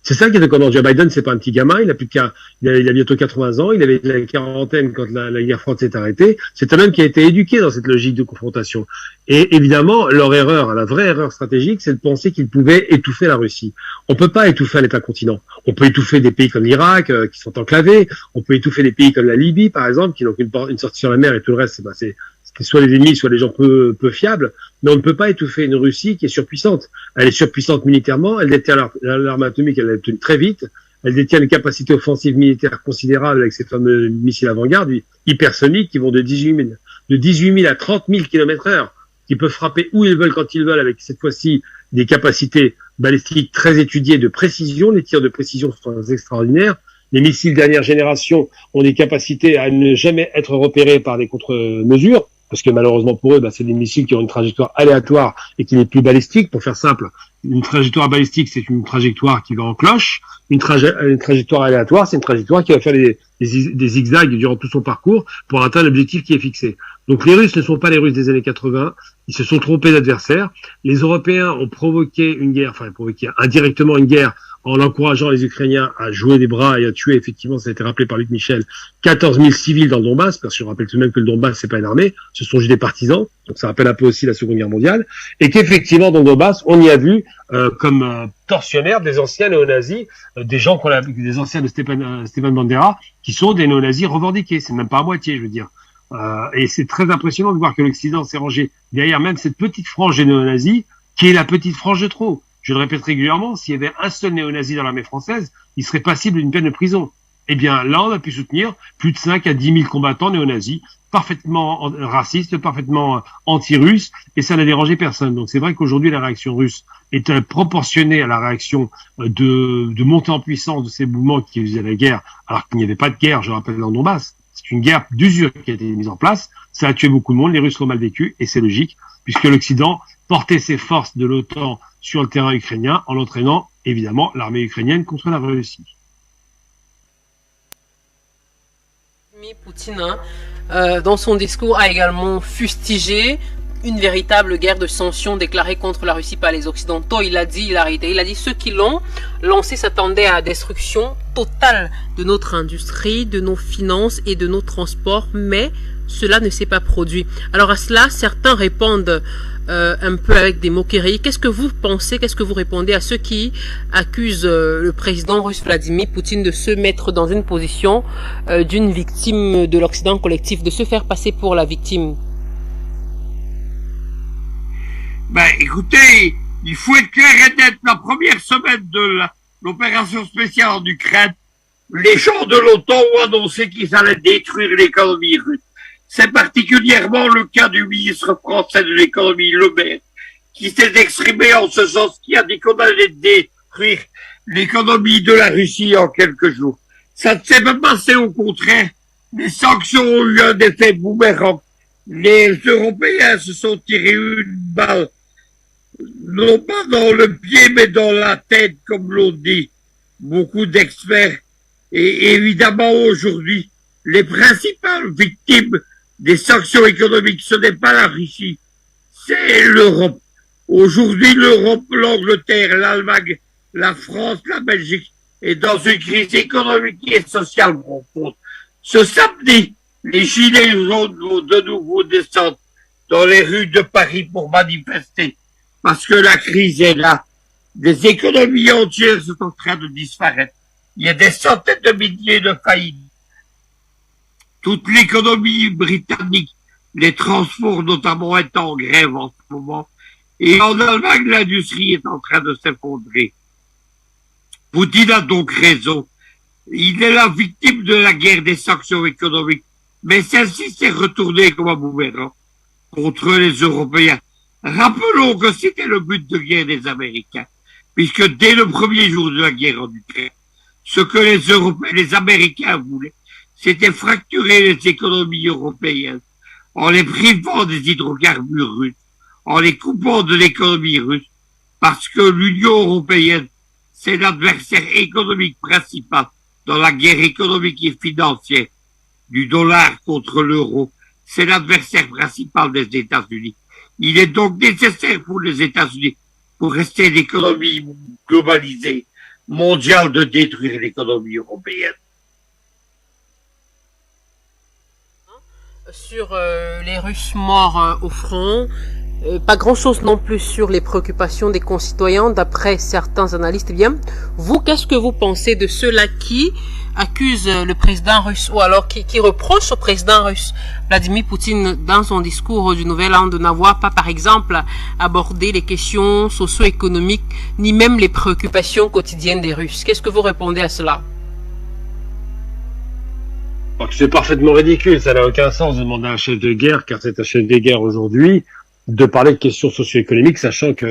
C'est ça qui est aux commandes. Joe Biden, c'est pas un petit gamin, il a bientôt 80 ans, il avait la quarantaine quand la guerre froide s'est arrêtée. C'est un homme qui a été éduqué dans cette logique de confrontation. Et évidemment, leur erreur, la vraie erreur stratégique, c'est de penser qu'ils pouvaient étouffer la Russie. On peut pas étouffer un État-continent. On peut étouffer des pays comme l'Irak, qui sont enclavés. On peut étouffer des pays comme la Libye, par exemple, qui n'ont qu'une sortie sur la mer et tout le reste, c'est soit les ennemis, soit les gens peu fiables, mais on ne peut pas étouffer une Russie qui est surpuissante. Elle est surpuissante militairement, elle détient l'arme atomique, elle l'obtient très vite, elle détient une capacité offensive militaire considérable avec ces fameux missiles avant-garde hypersoniques qui vont de 18 000 à 30 000 km/h, qui peuvent frapper où ils veulent quand ils veulent, avec cette fois-ci des capacités balistiques très étudiées de précision. Les tirs de précision sont extraordinaires. Les missiles dernière génération ont des capacités à ne jamais être repérés par des contre-mesures, parce que malheureusement pour eux, c'est des missiles qui ont une trajectoire aléatoire et qui n'est plus balistique. Pour faire simple, une trajectoire balistique, c'est une trajectoire qui va en cloche. Une trajectoire aléatoire, c'est une trajectoire qui va faire des zigzags durant tout son parcours pour atteindre l'objectif qui est fixé. Donc les Russes ne sont pas les Russes des années 80, ils se sont trompés d'adversaires. Les Européens ont provoqué indirectement une guerre en encourageant les Ukrainiens à jouer des bras et à tuer, effectivement, ça a été rappelé par Luc Michel, 14 000 civils dans le Donbass, parce que je rappelle tout de même que le Donbass, c'est pas une armée, ce sont juste des partisans, donc ça rappelle un peu aussi la Seconde Guerre mondiale, et qu'effectivement, dans le Donbass, on y a vu comme tortionnaires des anciens néo-nazis, des anciens de Stepan Bandera, qui sont des néo-nazis revendiqués, c'est même pas à moitié, je veux dire. Et c'est très impressionnant de voir que l'Occident s'est rangé derrière même cette petite frange des néo-nazis, qui est la petite frange de trop. Je le répète régulièrement, s'il y avait un seul néo-nazi dans l'armée française, il serait passible d'une peine de prison. Eh bien, là, on a pu soutenir plus de 5 à 10 000 combattants néo-nazis, parfaitement racistes, parfaitement anti-russes, et ça n'a dérangé personne. Donc c'est vrai qu'aujourd'hui, la réaction russe est proportionnée à la réaction de montée en puissance de ces mouvements qui faisaient la guerre, alors qu'il n'y avait pas de guerre, je rappelle, dans Donbass. C'est une guerre d'usure qui a été mise en place. Ça a tué beaucoup de monde, les Russes l'ont mal vécu, et c'est logique, puisque l'Occident portait ses forces de l'OTAN sur le terrain ukrainien en entraînant, évidemment, l'armée ukrainienne contre la Russie. Poutine, dans son discours, a également fustigé une véritable guerre de sanctions déclarée contre la Russie par les Occidentaux. Il a dit, il a arrêté, il a dit ceux qui l'ont lancé s'attendaient à la destruction totale de notre industrie, de nos finances et de nos transports, mais cela ne s'est pas produit. Alors à cela, certains répondent un peu avec des moqueries. Qu'est-ce que vous pensez, qu'est-ce que vous répondez à ceux qui accusent le président russe Vladimir Poutine de se mettre dans une position d'une victime de l'Occident collectif, de se faire passer pour la victime? Ben, écoutez, il faut être clair et net. La première semaine de l'opération spéciale en Ukraine, les gens de l'OTAN ont annoncé qu'ils allaient détruire l'économie russe. C'est particulièrement le cas du ministre français de l'économie, Le Maire, qui s'est exprimé en ce sens, qui a dit qu'on allait détruire l'économie de la Russie en quelques jours. Ça ne s'est pas passé, au contraire. Les sanctions ont eu un effet boomerang. Les Européens se sont tirés une balle, non pas dans le pied, mais dans la tête, comme l'ont dit beaucoup d'experts. Et évidemment, aujourd'hui, les principales victimes des sanctions économiques, ce n'est pas la Russie, c'est l'Europe. Aujourd'hui, l'Europe, l'Angleterre, l'Allemagne, la France, la Belgique est dans une crise économique et sociale profonde. Ce samedi, les gilets jaunes vont de nouveau descendre dans les rues de Paris pour manifester, parce que la crise est là. Des économies entières sont en train de disparaître. Il y a des centaines de milliers de faillites. Toute l'économie britannique, les transports notamment, est en grève en ce moment. Et en Allemagne, l'industrie est en train de s'effondrer. Poutine a donc raison. Il est la victime de la guerre des sanctions économiques. Mais celle-ci s'est retournée comme un boomerang contre les Européens. Rappelons que c'était le but de guerre des Américains, puisque dès le premier jour de la guerre en Ukraine, ce que les Européens, les Américains voulaient, c'était fracturer les économies européennes en les privant des hydrocarbures russes, en les coupant de l'économie russe, parce que l'Union européenne, c'est l'adversaire économique principal dans la guerre économique et financière du dollar contre l'euro. C'est l'adversaire principal des États-Unis. Il est donc nécessaire pour les États-Unis, pour rester l'économie globalisée mondiale, de détruire l'économie européenne. Sur les Russes morts au front, pas grand-chose non plus sur les préoccupations des concitoyens, d'après certains analystes. Eh bien, vous, qu'est-ce que vous pensez de ceux-là qui accusent le président russe, ou alors qui reprochent au président russe Vladimir Poutine, dans son discours du Nouvel An, de n'avoir pas, par exemple, abordé les questions socio-économiques, ni même les préoccupations quotidiennes des Russes? Qu'est-ce que vous répondez à cela? C'est parfaitement ridicule, ça n'a aucun sens de demander à un chef de guerre, car c'est un chef de guerre aujourd'hui, de parler de questions socio-économiques, sachant que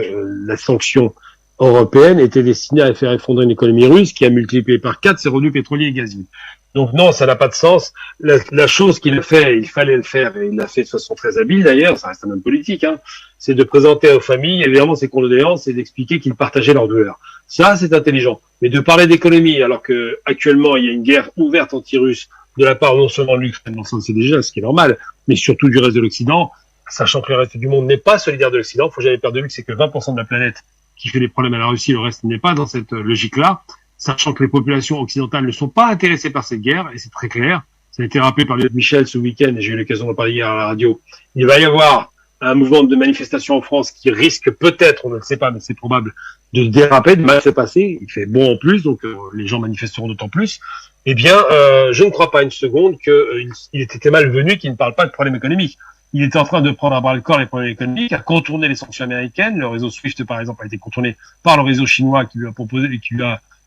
la sanction européenne était destinée à faire effondrer une économie russe qui a multiplié par 4 ses revenus pétroliers et gaziers. Donc non, ça n'a pas de sens. La chose qu'il a fait, il fallait le faire, et il l'a fait de façon très habile d'ailleurs, ça reste un homme politique, hein, c'est de présenter aux familles, évidemment, ses condoléances et d'expliquer qu'il partageait leur douleur. Ça, c'est intelligent. Mais de parler d'économie, alors que actuellement il y a une guerre ouverte anti-russe de la part non seulement de l'Ukraine, non seulement c'est déjà ce qui est normal, mais surtout du reste de l'Occident, sachant que le reste du monde n'est pas solidaire de l'Occident. Faut jamais perdre de vue que c'est que 20% de la planète qui fait des problèmes à la Russie, le reste n'est pas dans cette logique-là, sachant que les populations occidentales ne sont pas intéressées par cette guerre, et c'est très clair. Ça a été rappelé par Michel ce week-end, et j'ai eu l'occasion d'en parler hier à la radio. Il va y avoir un mouvement de manifestation en France qui risque peut-être, on ne le sait pas, mais c'est probable, de déraper, de mal se passer. Il fait bon en plus, donc les gens manifesteront d'autant plus. Eh bien, je ne crois pas une seconde qu'il était malvenu qu'il ne parle pas de problème économique. il était en train de prendre à bras le corps les problèmes économiques, à contourner les sanctions américaines. Le réseau SWIFT, par exemple, a été contourné par le réseau chinois qui lui a proposé,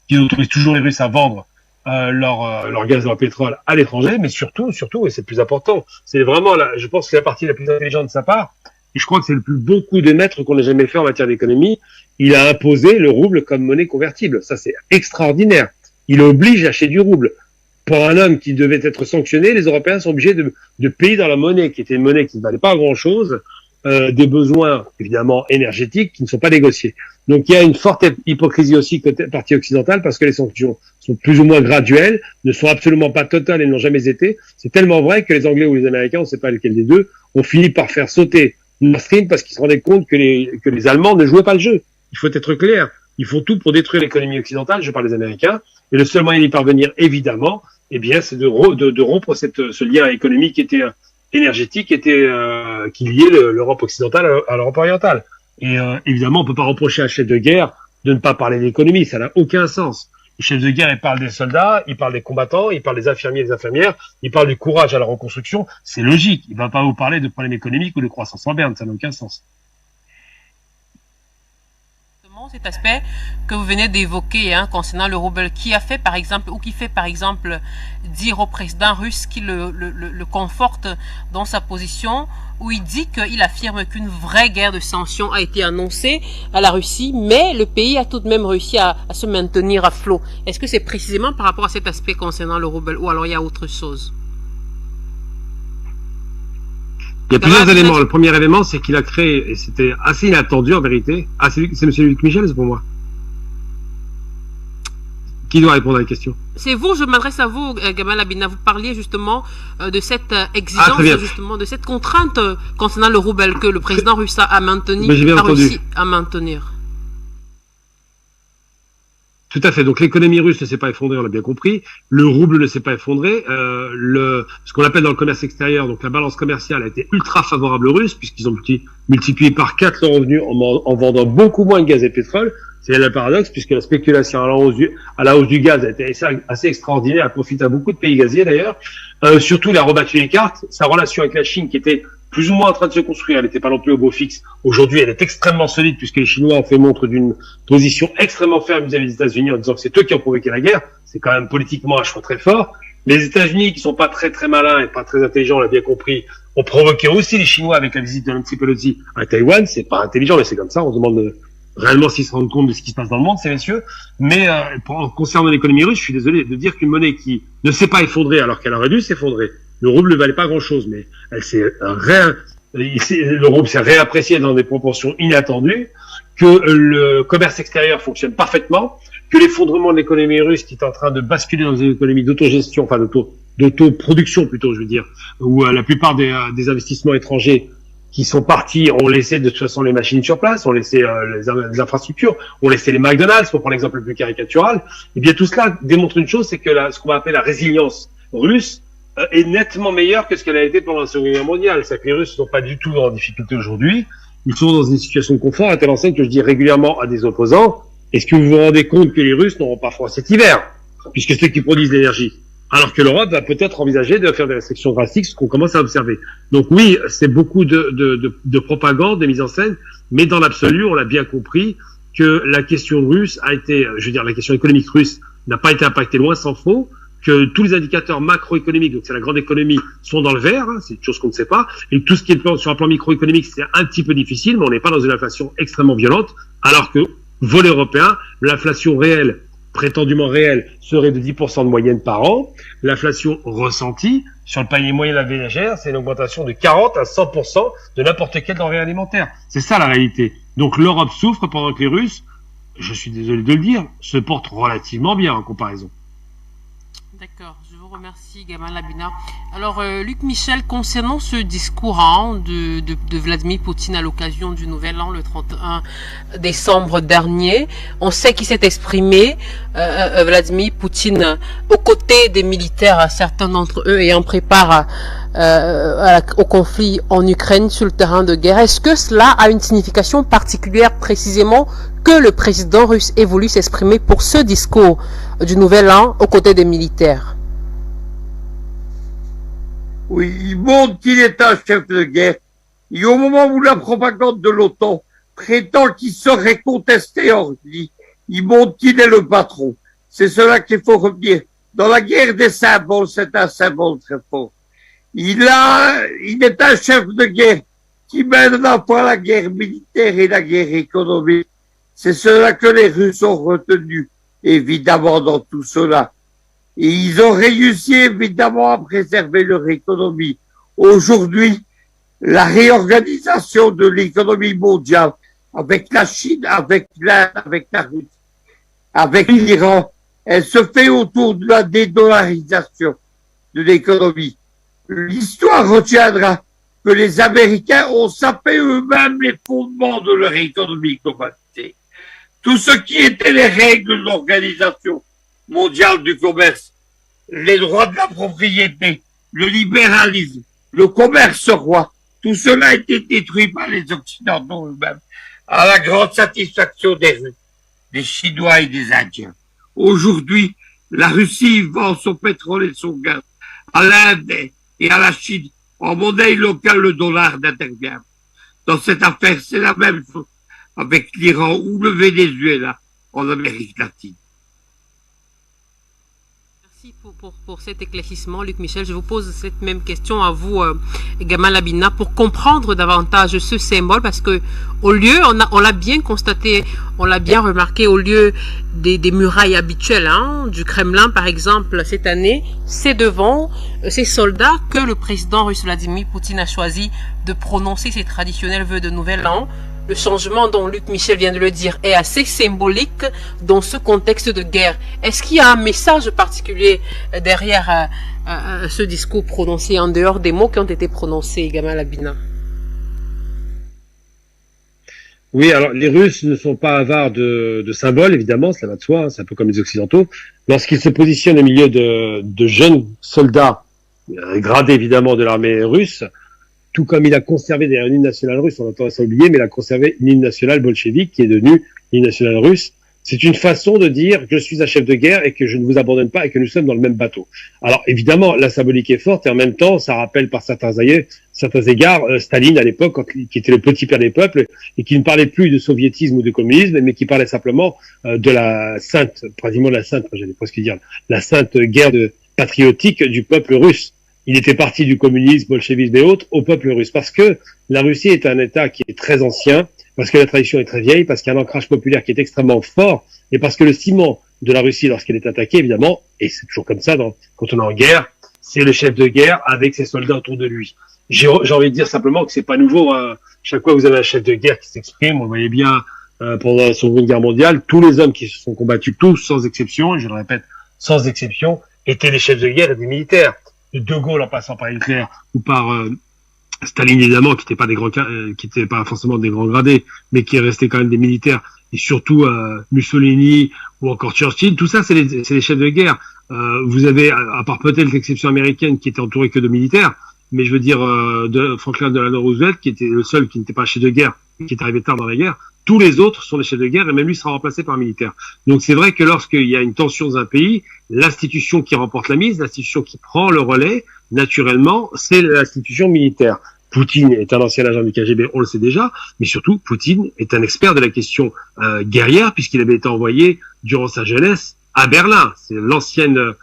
qui autorise toujours les Russes à vendre leur gaz et leur pétrole à l'étranger. Mais surtout, et c'est le plus important, c'est vraiment, je pense que c'est la partie la plus intelligente de sa part, et je crois que c'est le plus bon coup de maître qu'on ait jamais fait en matière d'économie. Il a imposé le rouble comme monnaie convertible. Ça, c'est extraordinaire. Il oblige à acheter du rouble. Pour un homme qui devait être sanctionné, les Européens sont obligés de payer dans la monnaie, qui était une monnaie qui ne valait pas grand-chose, des besoins, évidemment, énergétiques qui ne sont pas négociés. Donc, il y a une forte hypocrisie aussi côté partie occidentale, parce que les sanctions sont plus ou moins graduelles, ne sont absolument pas totales et n'ont jamais été. C'est tellement vrai que les Anglais ou les Américains, on ne sait pas lequel des deux, ont fini par faire sauter Nord Stream parce qu'ils se rendaient compte que les Allemands ne jouaient pas le jeu. Il faut être clair. Ils font tout pour détruire l'économie occidentale, je parle des Américains, et le seul moyen d'y parvenir, évidemment, eh bien, c'est de rompre ce lien économique qui était énergétique, qui liait l'Europe occidentale à l'Europe orientale. Et évidemment, on peut pas reprocher à un chef de guerre de ne pas parler d'économie, ça n'a aucun sens. Le chef de guerre, il parle des soldats, il parle des combattants, il parle des infirmiers et des infirmières, il parle du courage à la reconstruction, c'est logique. Il va pas vous parler de problèmes économiques ou de croissance en berne, ça n'a aucun sens. Cet aspect que vous venez d'évoquer concernant le rouble, qui fait par exemple dire au président russe qu'il le conforte dans sa position, où il dit qu'il affirme qu'une vraie guerre de sanctions a été annoncée à la Russie, mais le pays a tout de même réussi à se maintenir à flot. Est-ce que c'est précisément par rapport à cet aspect concernant le rouble, ou alors il y a autre chose? Il y a plusieurs éléments. Le premier élément, c'est qu'il a créé, et c'était assez inattendu en vérité. Ah, c'est monsieur Luc Michel, c'est pour moi. Qui doit répondre à la question? C'est vous, je m'adresse à vous, Gamal Abina. Vous parliez justement de cette exigence, justement, de cette contrainte concernant le rouble que le président russe a réussi à maintenir. Tout à fait. Donc l'économie russe ne s'est pas effondrée, on l'a bien compris. Le rouble ne s'est pas effondré. Ce qu'on appelle dans le commerce extérieur, donc la balance commerciale a été ultra favorable aux Russes puisqu'ils ont multiplié par 4 leurs revenus en vendant beaucoup moins de gaz et de pétrole. C'est le paradoxe puisque la spéculation à la hausse du gaz a été assez extraordinaire, elle profite à beaucoup de pays gaziers d'ailleurs. Surtout, il a rebattu les cartes. Sa relation avec la Chine qui était plus ou moins en train de se construire, elle n'était pas non plus au beau fixe. Aujourd'hui, elle est extrêmement solide puisque les Chinois ont fait montre d'une position extrêmement ferme vis-à-vis des États-Unis en disant que c'est eux qui ont provoqué la guerre. C'est quand même politiquement un choix très fort. Les États-Unis, qui sont pas très très malins et pas très intelligents, on l'a bien compris, ont provoqué aussi les Chinois avec la visite de Nancy Pelosi à Taïwan. C'est pas intelligent, mais c'est comme ça. On se demande réellement s'ils se rendent compte de ce qui se passe dans le monde, ces messieurs. Mais concernant l'économie russe, je suis désolé de dire qu'une monnaie qui ne s'est pas effondrée alors qu'elle aurait dû s'effondrer. Le rouble ne valait pas grand-chose, mais le rouble s'est réapprécié dans des proportions inattendues, que le commerce extérieur fonctionne parfaitement, que l'effondrement de l'économie russe qui est en train de basculer dans une économie d'autogestion, enfin d'autoproduction plutôt, je veux dire, où la plupart des investissements étrangers qui sont partis ont laissé de toute façon les machines sur place, ont laissé les infrastructures, ont laissé les McDonald's, pour prendre l'exemple le plus caricatural. Et bien tout cela démontre une chose, c'est que ce qu'on va appeler la résilience russe est nettement meilleure que ce qu'elle a été pendant la Seconde Guerre mondiale. C'est-à-dire que les Russes ne sont pas du tout en difficulté aujourd'hui. Ils sont dans une situation de confort à telle enseigne que je dis régulièrement à des opposants, est-ce que vous vous rendez compte que les Russes n'auront pas froid cet hiver, puisque c'est eux qui produisent l'énergie, alors que l'Europe va peut-être envisager de faire des restrictions drastiques, ce qu'on commence à observer. Donc oui, c'est beaucoup de propagande, de mise en scène, mais dans l'absolu, on l'a bien compris que la question russe a été, je veux dire, la question économique russe n'a pas été impactée, loin s'en faut, que tous les indicateurs macroéconomiques, donc c'est la grande économie, sont dans le vert, c'est une chose qu'on ne sait pas, et tout ce qui est sur un plan microéconomique, c'est un petit peu difficile, mais on n'est pas dans une inflation extrêmement violente, alors que, volet européen, l'inflation réelle, prétendument réelle, serait de 10% de moyenne par an. L'inflation ressentie, sur le panier moyen de la ménagère, c'est une augmentation de 40 à 100% de n'importe quel denrée alimentaire. C'est ça la réalité. Donc l'Europe souffre pendant que les Russes, je suis désolé de le dire, se portent relativement bien en comparaison. D'accord, je vous remercie Gamal Abina. Alors Luc Michel, concernant ce discours de Vladimir Poutine à l'occasion du Nouvel An le 31 décembre dernier, on sait qu'il s'est exprimé, Vladimir Poutine, aux côtés des militaires, certains d'entre eux ayant préparé au conflit en Ukraine sur le terrain de guerre. Est-ce que cela a une signification particulière précisément que le président russe ait voulu s'exprimer pour ce discours du Nouvel An aux côtés des militaires? où il montre qu'il est un chef de guerre, et au moment où la propagande de l'OTAN prétend qu'il serait contesté en Russie, il montre qu'il est le patron. C'est cela qu'il faut retenir. Dans la guerre des symboles, c'est un symbole très fort. Il est un chef de guerre qui mène à la fois la guerre militaire et la guerre économique. C'est cela que les Russes ont retenu, évidemment, dans tout cela. Et ils ont réussi, évidemment, à préserver leur économie. Aujourd'hui, la réorganisation de l'économie mondiale, avec la Chine, avec l'Inde, avec la Russie, avec l'Iran, elle se fait autour de la dédollarisation de l'économie. L'histoire retiendra que les Américains ont sapé eux-mêmes les fondements de leur économie globalisée. Tout ce qui était les règles de l'Organisation mondiale du commerce, les droits de la propriété, le libéralisme, le commerce roi, tout cela a été détruit par les Occidentaux eux-mêmes, à la grande satisfaction des Russes, des Chinois et des Indiens. Aujourd'hui, la Russie vend son pétrole et son gaz à l'Inde et à la Chine en monnaie locale, le dollar n'intervient. Dans cette affaire, c'est la même chose avec l'Iran ou le Venezuela en Amérique latine. Merci pour cet éclaircissement, Luc Michel. Je vous pose cette même question à vous, Gamal Abina, pour comprendre davantage ce symbole, parce que au lieu, on l'a bien constaté, on l'a bien remarqué, au lieu des murailles habituelles, du Kremlin par exemple cette année, c'est devant ces soldats que le président russe Vladimir Poutine a choisi de prononcer ses traditionnels vœux de nouvel an. Le changement dont Luc Michel vient de le dire est assez symbolique dans ce contexte de guerre. Est-ce qu'il y a un message particulier derrière ce discours prononcé en dehors des mots qui ont été prononcés, Gamal Abina? Oui, alors les Russes ne sont pas avares de symboles, évidemment, ça va de soi, c'est un peu comme les Occidentaux. Lorsqu'ils se positionnent au milieu de jeunes soldats, gradés évidemment de l'armée russe, tout comme il a conservé d'ailleurs l'hymne national russe, on a tendance à oublier, mais il a conservé l'hymne national bolchevique qui est devenu l'hymne national russe. C'est une façon de dire que je suis un chef de guerre et que je ne vous abandonne pas et que nous sommes dans le même bateau. Alors évidemment, la symbolique est forte et en même temps, ça rappelle par certains égards Staline à l'époque, qui était le petit père des peuples et qui ne parlait plus de soviétisme ou de communisme, mais qui parlait simplement de la sainte, pratiquement de la sainte, j'allais presque dire, la sainte guerre patriotique du peuple russe. Il était parti du communisme, bolchevisme et autres au peuple russe, parce que la Russie est un État qui est très ancien, parce que la tradition est très vieille, parce qu'il y a un ancrage populaire qui est extrêmement fort, et parce que le ciment de la Russie, lorsqu'elle est attaquée, évidemment, et c'est toujours comme ça quand on est en guerre, c'est le chef de guerre avec ses soldats autour de lui. J'ai envie de dire simplement que c'est pas nouveau. Chaque fois que vous avez un chef de guerre qui s'exprime, on le voyait bien pendant la Seconde Guerre mondiale, tous les hommes qui se sont combattus, tous sans exception, et je le répète, sans exception, étaient des chefs de guerre et des militaires. De Gaulle en passant par Hitler ou par Staline évidemment, qui n'étaient pas forcément des grands gradés, mais qui restaient quand même des militaires, et surtout Mussolini ou encore Churchill, tout ça c'est les chefs de guerre. Vous avez, à part peut-être l'exception américaine qui était entourée que de militaires, mais je veux dire de Franklin Delano Roosevelt, qui était le seul qui n'était pas chef de guerre, qui est arrivé tard dans la guerre, tous les autres sont des chefs de guerre et même lui sera remplacé par un militaire. Donc c'est vrai que lorsqu'il y a une tension dans un pays, l'institution qui remporte la mise, l'institution qui prend le relais, naturellement, c'est l'institution militaire. Poutine est un ancien agent du KGB, on le sait déjà, mais surtout Poutine est un expert de la question guerrière puisqu'il avait été envoyé durant sa jeunesse à Berlin. C'est l'ancienne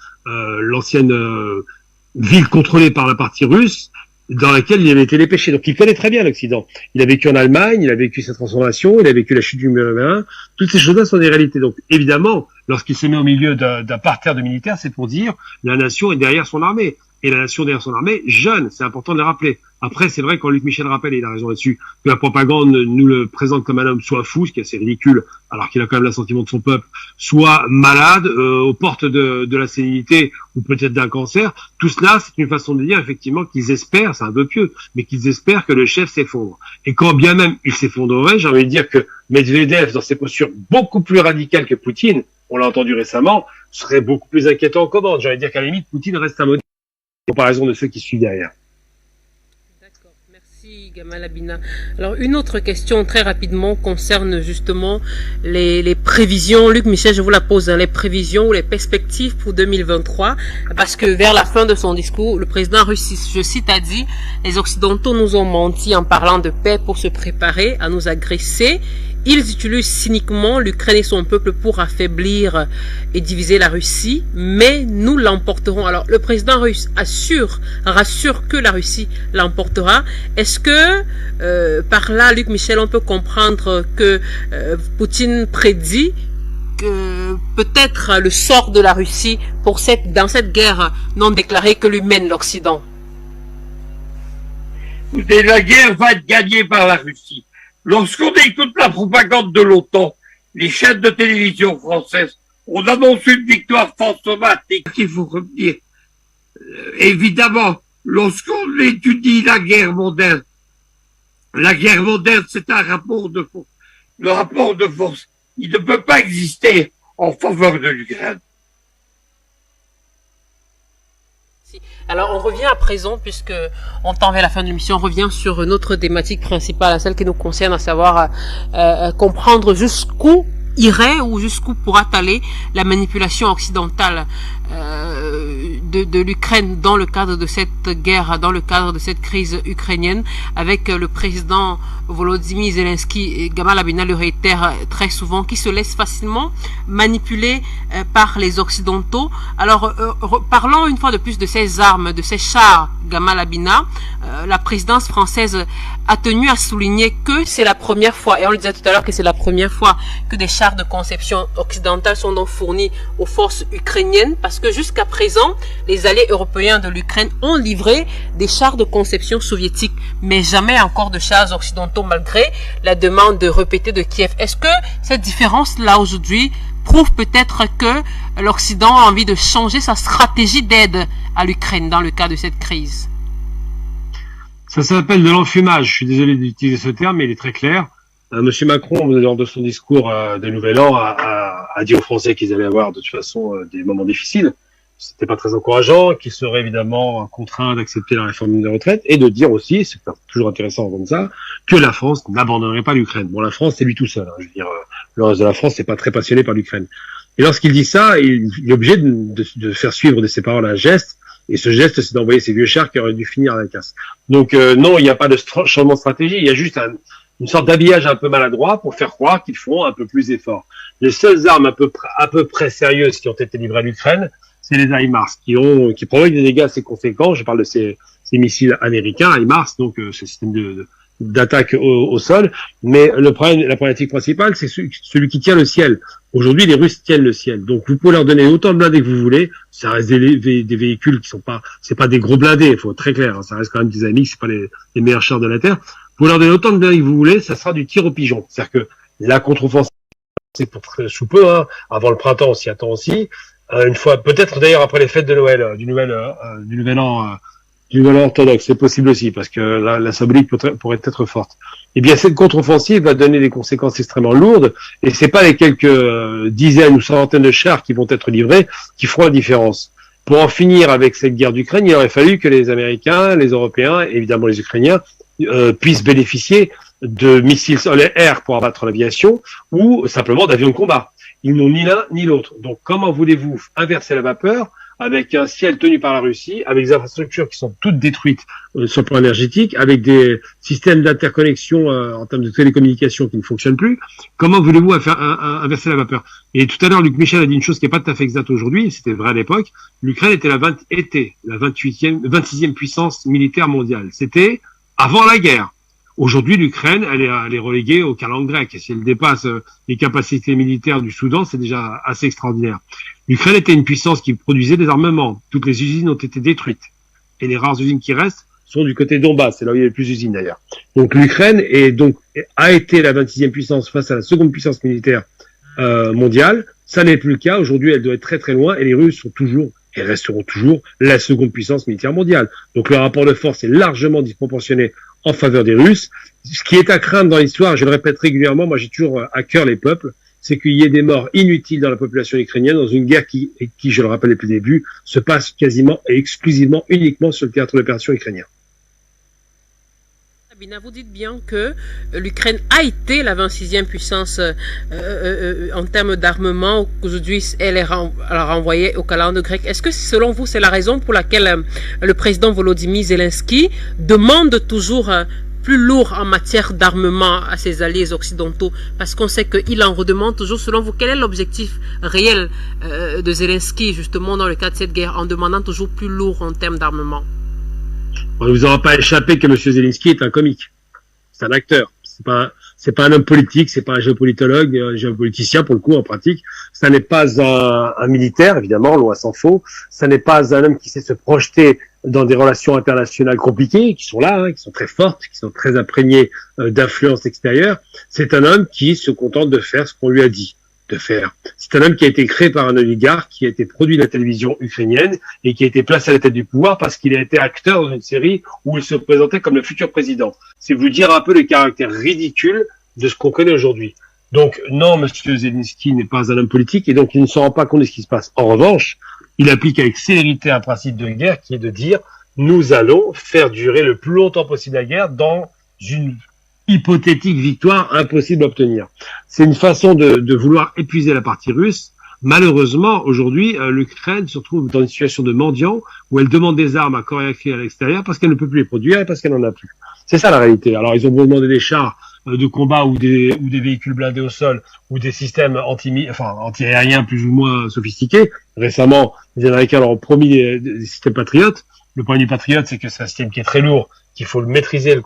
ville contrôlée par la partie russe, dans laquelle il avait été dépêché. Donc il connaît très bien l'Occident. Il a vécu en Allemagne, il a vécu sa transformation, il a vécu la chute du mur de Berlin. Toutes ces choses-là sont des réalités. Donc évidemment, lorsqu'il se met au milieu d'un parterre de militaires, c'est pour dire la nation est derrière son armée. Et la nation derrière son armée, jeune, c'est important de le rappeler. Après, c'est vrai, quand Luc Michel rappelle, et il a raison là-dessus, que la propagande nous le présente comme un homme soit fou, ce qui est assez ridicule, alors qu'il a quand même l'assentiment de son peuple, soit malade, aux portes de la sénilité, ou peut-être d'un cancer. Tout cela, c'est une façon de dire, effectivement, qu'ils espèrent, c'est un peu pieux, mais qu'ils espèrent que le chef s'effondre. Et quand bien même il s'effondrerait, j'ai envie de dire que Medvedev, dans ses postures beaucoup plus radicales que Poutine, on l'a entendu récemment, serait beaucoup plus inquiétant en commande. J'ai envie de dire qu'à la limite, Poutine reste un modèle en comparaison de ceux qui suivent derrière. D'accord. Merci Gamal Abina. Alors une autre question très rapidement concerne justement les prévisions. Luc Michel, je vous la pose, hein, les prévisions ou les perspectives pour 2023, parce que vers la fin de son discours, le président russe, je cite, a dit: les Occidentaux nous ont menti en parlant de paix pour se préparer à nous agresser. Ils utilisent cyniquement l'Ukraine et son peuple pour affaiblir et diviser la Russie, mais nous l'emporterons. Alors, le président russe rassure que la Russie l'emportera. Est-ce que, par là, Luc Michel, on peut comprendre que Poutine prédit que peut-être le sort de la Russie dans cette guerre non déclarée que lui mène l'Occident? La guerre va être gagnée par la Russie. Lorsqu'on écoute la propagande de l'OTAN, les chaînes de télévision françaises, on annonce une victoire fantomatique. Il faut revenir. Évidemment, lorsqu'on étudie la guerre moderne, c'est un rapport de force. Le rapport de force, il ne peut pas exister en faveur de l'Ukraine. Alors on revient à présent, puisque on tend vers la fin de l'émission, on revient sur notre thématique principale, celle qui nous concerne, à savoir comprendre jusqu'où irait ou jusqu'où pourra aller la manipulation occidentale de l'Ukraine dans le cadre de cette guerre, dans le cadre de cette crise ukrainienne, avec le président Volodymyr Zelensky. Et Gamal Abina le réitère très souvent, qui se laisse facilement manipuler par les Occidentaux. Alors parlons une fois de plus de ces armes, de ces chars, Gamal Abina. La présidence française a tenu à souligner que c'est la première fois, et on le disait tout à l'heure que c'est la première fois que des chars de conception occidentale sont donc fournis aux forces ukrainiennes, parce que jusqu'à présent, les alliés européens de l'Ukraine ont livré des chars de conception soviétique, mais jamais encore de chars occidentaux, malgré la demande répétée de Kiev. Est-ce que cette différence-là aujourd'hui prouve peut-être que l'Occident a envie de changer sa stratégie d'aide à l'Ukraine dans le cas de cette crise? Ça s'appelle de l'enfumage. Je suis désolé d'utiliser ce terme, mais il est très clair. Monsieur Macron, lors de son discours de Nouvel An, a dit aux Français qu'ils allaient avoir de toute façon des moments difficiles. C'était pas très encourageant, qu'ils seraient évidemment contraints d'accepter la réforme des retraites, et de dire aussi, c'est toujours intéressant comme ça, que la France n'abandonnerait pas l'Ukraine. Bon, la France, c'est lui tout seul. Hein, je veux dire, le reste de la France n'est pas très passionné par l'Ukraine. Et lorsqu'il dit ça, il est obligé de faire suivre de ses paroles un geste. Et ce geste, c'est d'envoyer ces vieux chars qui auraient dû finir à la casse. Donc non, il n'y a pas de changement de stratégie, il y a juste une sorte d'habillage un peu maladroit pour faire croire qu'ils font un peu plus d'efforts. Les seules armes à peu près sérieuses qui ont été livrées à l'Ukraine, c'est les HIMARS, qui provoquent des dégâts assez conséquents. Je parle de ces missiles américains, HIMARS, donc ce système d'attaque au sol. Mais la problématique principale, c'est celui qui tient le ciel. Aujourd'hui, les Russes tiennent le ciel. Donc, vous pouvez leur donner autant de blindés que vous voulez. Ça reste des véhicules qui c'est pas des gros blindés. Il faut être très clair. Hein. Ça reste quand même des amis, c'est pas les meilleurs chars de la Terre. Vous leur donner autant de blindés que vous voulez, ça sera du tir au pigeon. C'est-à-dire que la contre-offensive, c'est pour sous peu, hein. Avant le printemps, on s'y attend aussi. Une fois, peut-être d'ailleurs après les fêtes de Noël, du nouvel an orthodoxe, c'est possible aussi, parce que la symbolique pourrait être forte. Eh bien, cette contre-offensive va donner des conséquences extrêmement lourdes, et c'est pas les quelques dizaines ou centaines de chars qui vont être livrés qui feront la différence. Pour en finir avec cette guerre d'Ukraine, il aurait fallu que les Américains, les Européens, et évidemment les Ukrainiens, puissent bénéficier de missiles sol-air pour abattre l'aviation, ou simplement d'avions de combat. Ils n'ont ni l'un ni l'autre. Donc, comment voulez-vous inverser la vapeur avec un ciel tenu par la Russie, avec des infrastructures qui sont toutes détruites sur le plan énergétique, avec des systèmes d'interconnexion en termes de télécommunications qui ne fonctionnent plus? Comment voulez-vous inverser la vapeur? Et tout à l'heure, Luc Michel a dit une chose qui n'est pas tout à fait exacte aujourd'hui, c'était vrai à l'époque. L'Ukraine était la 26e puissance militaire mondiale. C'était avant la guerre. Aujourd'hui, l'Ukraine, elle est reléguée au calanque grec. Et si elle dépasse les capacités militaires du Soudan, c'est déjà assez extraordinaire. L'Ukraine était une puissance qui produisait des armements. Toutes les usines ont été détruites. Et les rares usines qui restent sont du côté Donbass. C'est là où il y a le plus d'usines d'ailleurs. Donc l'Ukraine a été la 26e puissance face à la seconde puissance militaire mondiale. Ça n'est plus le cas. Aujourd'hui, elle doit être très très loin. Et les Russes sont toujours et resteront toujours la seconde puissance militaire mondiale. Donc le rapport de force est largement disproportionné en faveur des Russes. Ce qui est à craindre dans l'histoire, je le répète régulièrement, moi j'ai toujours à cœur les peuples, c'est qu'il y ait des morts inutiles dans la population ukrainienne dans une guerre qui, je le rappelle depuis le début, se passe quasiment et exclusivement, uniquement sur le théâtre d'opération ukrainien. Vous dites bien que l'Ukraine a été la 26e puissance en termes d'armement. Aujourd'hui, elle est renvoyée au calendrier grec. Est-ce que selon vous, c'est la raison pour laquelle le président Volodymyr Zelensky demande toujours plus lourd en matière d'armement à ses alliés occidentaux? Parce qu'on sait qu'il en redemande toujours. Selon vous, quel est l'objectif réel de Zelensky, justement, dans le cadre de cette guerre, en demandant toujours plus lourd en termes d'armement? On ne vous aura pas échappé que M. Zelensky est un comique. C'est un acteur. C'est pas un homme politique, c'est pas un géopolitologue, un géopoliticien pour le coup en pratique. Ça n'est pas un militaire, évidemment, loin s'en faut. Ça n'est pas un homme qui sait se projeter dans des relations internationales compliquées, qui sont là, hein, qui sont très fortes, qui sont très imprégnées d'influence extérieure. C'est un homme qui se contente de faire ce qu'on lui a dit de faire. C'est un homme qui a été créé par un oligarque, qui a été produit de la télévision ukrainienne et qui a été placé à la tête du pouvoir parce qu'il a été acteur dans une série où il se présentait comme le futur président. C'est vous dire un peu le caractère ridicule de ce qu'on connaît aujourd'hui. Donc non, M. Zelensky n'est pas un homme politique et donc il ne se rend pas compte de ce qui se passe. En revanche, il applique avec célérité un principe de guerre qui est de dire nous allons faire durer le plus longtemps possible la guerre dans une hypothétique victoire impossible à obtenir. C'est une façon de vouloir épuiser la partie russe. Malheureusement, aujourd'hui, l'Ukraine se retrouve dans une situation de mendiant où elle demande des armes à corps et à cri à l'extérieur parce qu'elle ne peut plus les produire et parce qu'elle n'en a plus. C'est ça la réalité. Alors ils ont beau demander des chars de combat ou des véhicules blindés au sol ou des systèmes anti-aériens plus ou moins sophistiqués. Récemment, les Américains leur ont promis des systèmes patriotes. Le problème du patriote, c'est que c'est un système qui est très lourd, qu'il faut le maîtriser,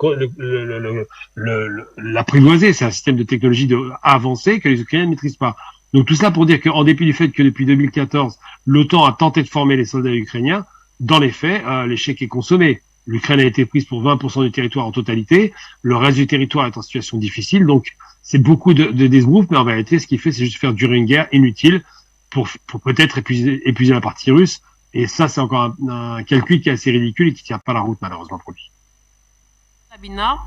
l'apprivoiser. C'est un système de technologie avancée que les Ukrainiens ne maîtrisent pas. Donc tout ça pour dire qu'en dépit du fait que depuis 2014, l'OTAN a tenté de former les soldats ukrainiens, dans les faits, l'échec est consommé. L'Ukraine a été prise pour 20% du territoire en totalité. Le reste du territoire est en situation difficile. Donc c'est beaucoup de désbrouf, mais en vérité, ce qu'il fait, c'est juste faire durer une guerre inutile pour peut-être épuiser la partie russe. Et ça, c'est encore un calcul qui est assez ridicule et qui tient pas la route, malheureusement, pour lui. Sabina,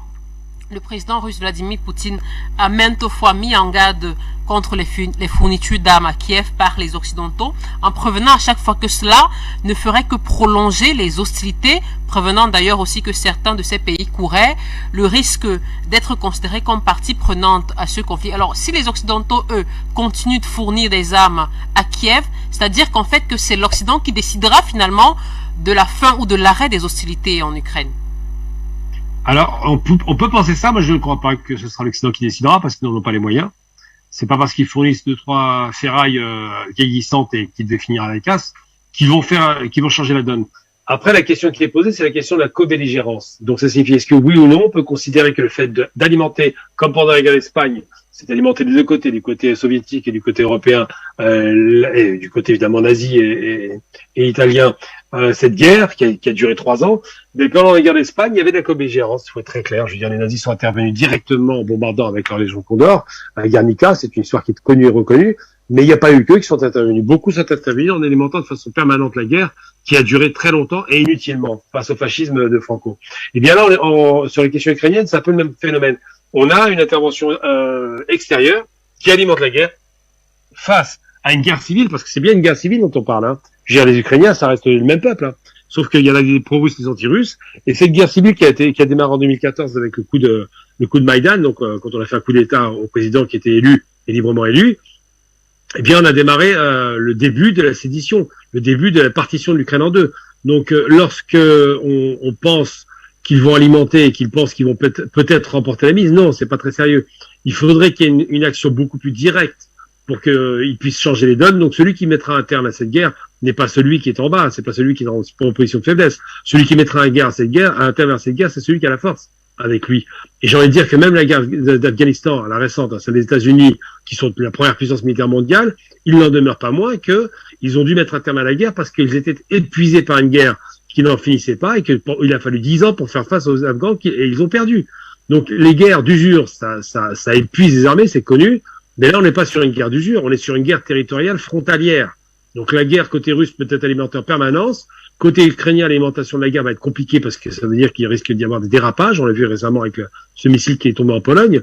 le président russe Vladimir Poutine a maintes fois mis en garde contre les fournitures d'armes à Kiev par les Occidentaux, en prévenant à chaque fois que cela ne ferait que prolonger les hostilités, prévenant d'ailleurs aussi que certains de ces pays couraient le risque d'être considérés comme partie prenante à ce conflit. Alors, si les Occidentaux, eux, continuent de fournir des armes à Kiev, c'est-à-dire qu'en fait que c'est l'Occident qui décidera finalement de la fin ou de l'arrêt des hostilités en Ukraine. Alors, on peut penser ça. Moi, je ne crois pas que ce sera l'Occident qui décidera parce qu'ils n'en ont pas les moyens. C'est pas parce qu'ils fournissent 2-3 ferrailles vieillissantes et qui devaient finir à la casse qu'ils vont changer la donne. Après, la question qui est posée, c'est la question de la co-belligérance. Donc, ça signifie est-ce que oui ou non, on peut considérer que le fait d'alimenter, comme pendant la guerre d'Espagne, c'est d'alimenter des deux côtés, du côté soviétique et du côté européen, et du côté évidemment nazi et italien, cette guerre qui a duré 3 ans. Mais pendant la guerre d'Espagne, il y avait de la co-belligérance, il faut être très clair. Je veux dire, les nazis sont intervenus directement en bombardant avec leur Légion Condor. À Guernica, c'est une histoire qui est connue et reconnue. Mais il n'y a pas eu qu'eux qui sont intervenus. Beaucoup sont intervenus en alimentant de façon permanente la guerre qui a duré très longtemps et inutilement face au fascisme de Franco. Et bien là, sur les questions ukrainiennes, c'est un peu le même phénomène. On a une intervention extérieure qui alimente la guerre face à une guerre civile, parce que c'est bien une guerre civile dont on parle. Hein. Je veux dire, les Ukrainiens, ça reste le même peuple. Hein. Sauf qu'il y en a des pro-russes, des anti-russes. Et cette guerre civile qui a démarré en 2014 avec le coup de Maïdan, donc quand on a fait un coup d'État au président qui était élu et librement élu, eh bien, on a démarré le début de la sédition, le début de la partition de l'Ukraine en deux. Donc, lorsque on pense qu'ils vont alimenter et qu'ils pensent qu'ils vont peut-être remporter la mise, non, c'est pas très sérieux. Il faudrait qu'il y ait une action beaucoup plus directe pour qu'ils puissent changer les donnes. Donc, celui qui mettra un terme à cette guerre n'est pas celui qui est en bas, c'est pas celui qui est en position de faiblesse. Celui qui mettra un terme à cette guerre, c'est celui qui a la force avec lui. Et j'ai envie de dire que même la guerre d'Afghanistan, la récente, celle des États-Unis, qui sont la première puissance militaire mondiale, il n'en demeure pas moins que ils ont dû mettre un terme à la guerre parce qu'ils étaient épuisés par une guerre qui n'en finissait pas et qu'il a fallu 10 ans pour faire face aux Afghans et ils ont perdu. Donc les guerres d'usure, ça épuise les armées, c'est connu. Mais là, on n'est pas sur une guerre d'usure, on est sur une guerre territoriale frontalière. Donc la guerre côté russe peut être alimentée en permanence. Côté ukrainien, l'alimentation de la guerre va être compliquée parce que ça veut dire qu'il risque d'y avoir des dérapages. On l'a vu récemment avec ce missile qui est tombé en Pologne.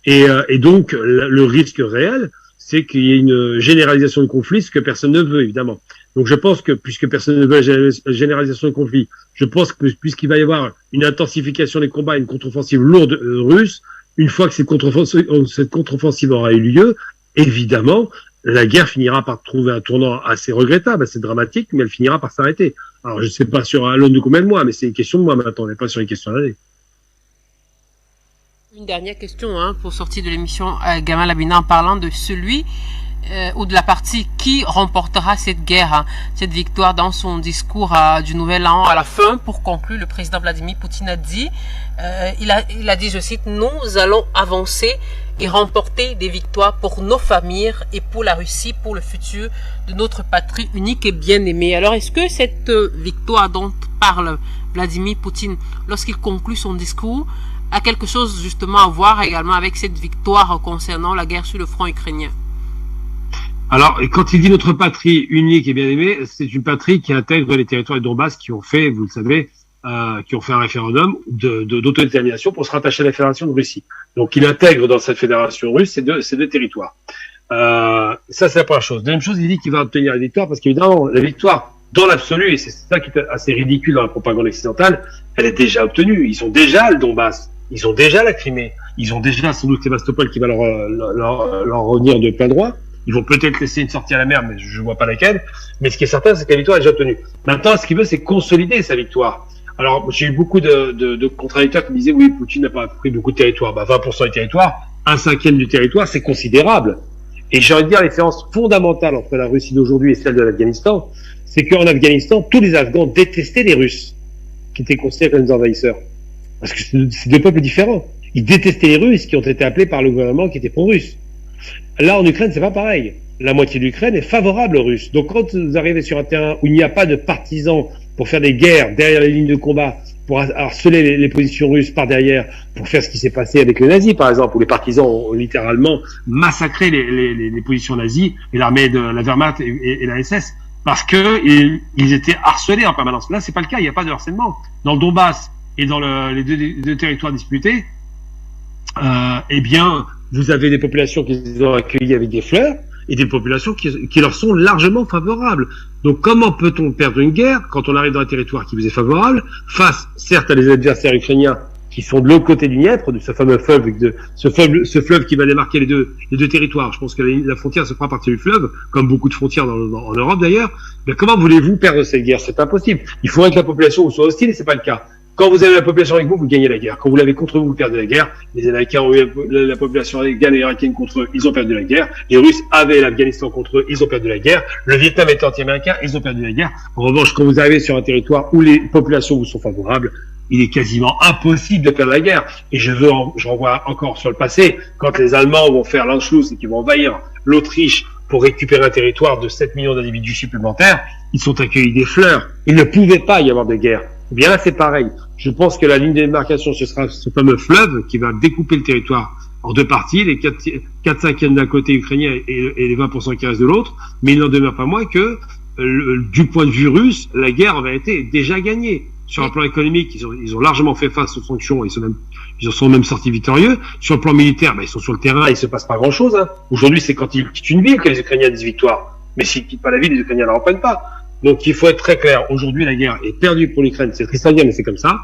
Et donc, le risque réel, c'est qu'il y ait une généralisation du conflit, ce que personne ne veut, évidemment. Donc je pense que, puisque personne ne veut la généralisation du conflit, je pense que puisqu'il va y avoir une intensification des combats, une contre-offensive lourde russe, une fois que cette contre-offensive aura eu lieu, évidemment, la guerre finira par trouver un tournant assez regrettable, assez dramatique, mais elle finira par s'arrêter. Alors je ne sais pas sur un long de combien de mois, mais c'est une question de mois maintenant, on n'est pas sur une question d'année. Une dernière question pour sortir de l'émission, Gamal Abina, en parlant de celui ou de la partie qui remportera cette guerre, cette victoire. Dans son discours du Nouvel An à la fin, pour conclure, le président Vladimir Poutine a dit, il a dit, je cite, nous allons avancer et remporter des victoires pour nos familles et pour la Russie, pour le futur de notre patrie unique et bien-aimée. Alors, est-ce que cette victoire dont parle Vladimir Poutine lorsqu'il conclut son discours a quelque chose justement à voir également avec cette victoire concernant la guerre sur le front ukrainien? Alors, quand il dit notre patrie unique et bien-aimée, c'est une patrie qui intègre les territoires du Donbass qui ont fait, vous le savez, qui ont fait un référendum d'autodétermination pour se rattacher à la Fédération de Russie. Donc, il intègre dans cette fédération russe ces deux territoires. Ça, c'est la première chose. Deuxième chose, il dit qu'il va obtenir la victoire parce qu'évidemment, la victoire, dans l'absolu, et c'est ça qui est assez ridicule dans la propagande occidentale, elle est déjà obtenue. Ils ont déjà le Donbass. Ils ont déjà la Crimée. Ils ont déjà sans doute Sébastopol qui va leur revenir de plein droit. Ils vont peut-être laisser une sortie à la mer, mais je vois pas laquelle. Mais ce qui est certain, c'est que la victoire est déjà obtenue. Maintenant, ce qu'il veut, c'est consolider sa victoire. Alors, j'ai eu beaucoup de contradicteurs qui me disaient, oui, Poutine n'a pas pris beaucoup de territoire. 20% du territoire, 1/5 du territoire, c'est considérable. Et j'ai envie de dire, la différence fondamentale entre la Russie d'aujourd'hui et celle de l'Afghanistan, c'est qu'en Afghanistan, tous les Afghans détestaient les Russes, qui étaient considérés comme des envahisseurs. Parce que c'est deux peuples différents. Ils détestaient les Russes, qui ont été appelés par le gouvernement qui était pro-russe. Là, en Ukraine, c'est pas pareil. La moitié de l'Ukraine est favorable aux Russes. Donc, quand vous arrivez sur un terrain où il n'y a pas de partisans pour faire des guerres derrière les lignes de combat, pour harceler les positions russes par derrière, pour faire ce qui s'est passé avec les nazis, par exemple, où les partisans ont littéralement massacré les positions nazies et l'armée de la Wehrmacht et la SS, parce que ils étaient harcelés en permanence. Là, c'est pas le cas. Il n'y a pas de harcèlement. Dans le Donbass et dans les deux territoires disputés, eh bien, vous avez des populations qui les ont accueillis avec des fleurs et des populations qui leur sont largement favorables. Donc, comment peut-on perdre une guerre quand on arrive dans un territoire qui vous est favorable, face, certes, à des adversaires ukrainiens qui sont de l'autre côté du Dniepr, de ce fameux fleuve, ce fleuve qui va démarquer les deux territoires. Je pense que la frontière se fera à partir du fleuve, comme beaucoup de frontières en Europe d'ailleurs. Mais comment voulez-vous perdre cette guerre? C'est impossible. Il faudrait que la population vous soit hostile et c'est pas le cas. Quand vous avez la population avec vous, vous gagnez la guerre. Quand vous l'avez contre vous, vous perdez la guerre. Les Américains ont eu la population afghane et irakienne contre eux, ils ont perdu la guerre. Les Russes avaient l'Afghanistan contre eux, ils ont perdu la guerre. Le Vietnam était anti-américain, ils ont perdu la guerre. En revanche, quand vous arrivez sur un territoire où les populations vous sont favorables, il est quasiment impossible de perdre la guerre. Et je renvoie encore sur le passé, quand les Allemands vont faire l'Anschluss et qu'ils vont envahir l'Autriche pour récupérer un territoire de 7 millions d'individus supplémentaires, ils sont accueillis des fleurs. Il ne pouvait pas y avoir de guerre. Eh bien là, c'est pareil. Je pense que la ligne de démarcation, ce sera ce fameux fleuve qui va découper le territoire en deux parties, les 4/5 d'un côté ukrainien et les 20% qui restent de l'autre. Mais il n'en demeure pas moins que, du point de vue russe, la guerre en vérité est déjà gagnée. Sur un plan économique, ils ont largement fait face aux sanctions, ils en sont même sortis victorieux. Sur le plan militaire, ils sont sur le terrain, il se passe pas grand chose, hein. Aujourd'hui, c'est quand ils quittent une ville que les Ukrainiens disent victoire. Mais s'ils quittent pas la ville, les Ukrainiens la reprennent pas. Donc, il faut être très clair. Aujourd'hui, la guerre est perdue pour l'Ukraine. C'est triste à dire, mais c'est comme ça.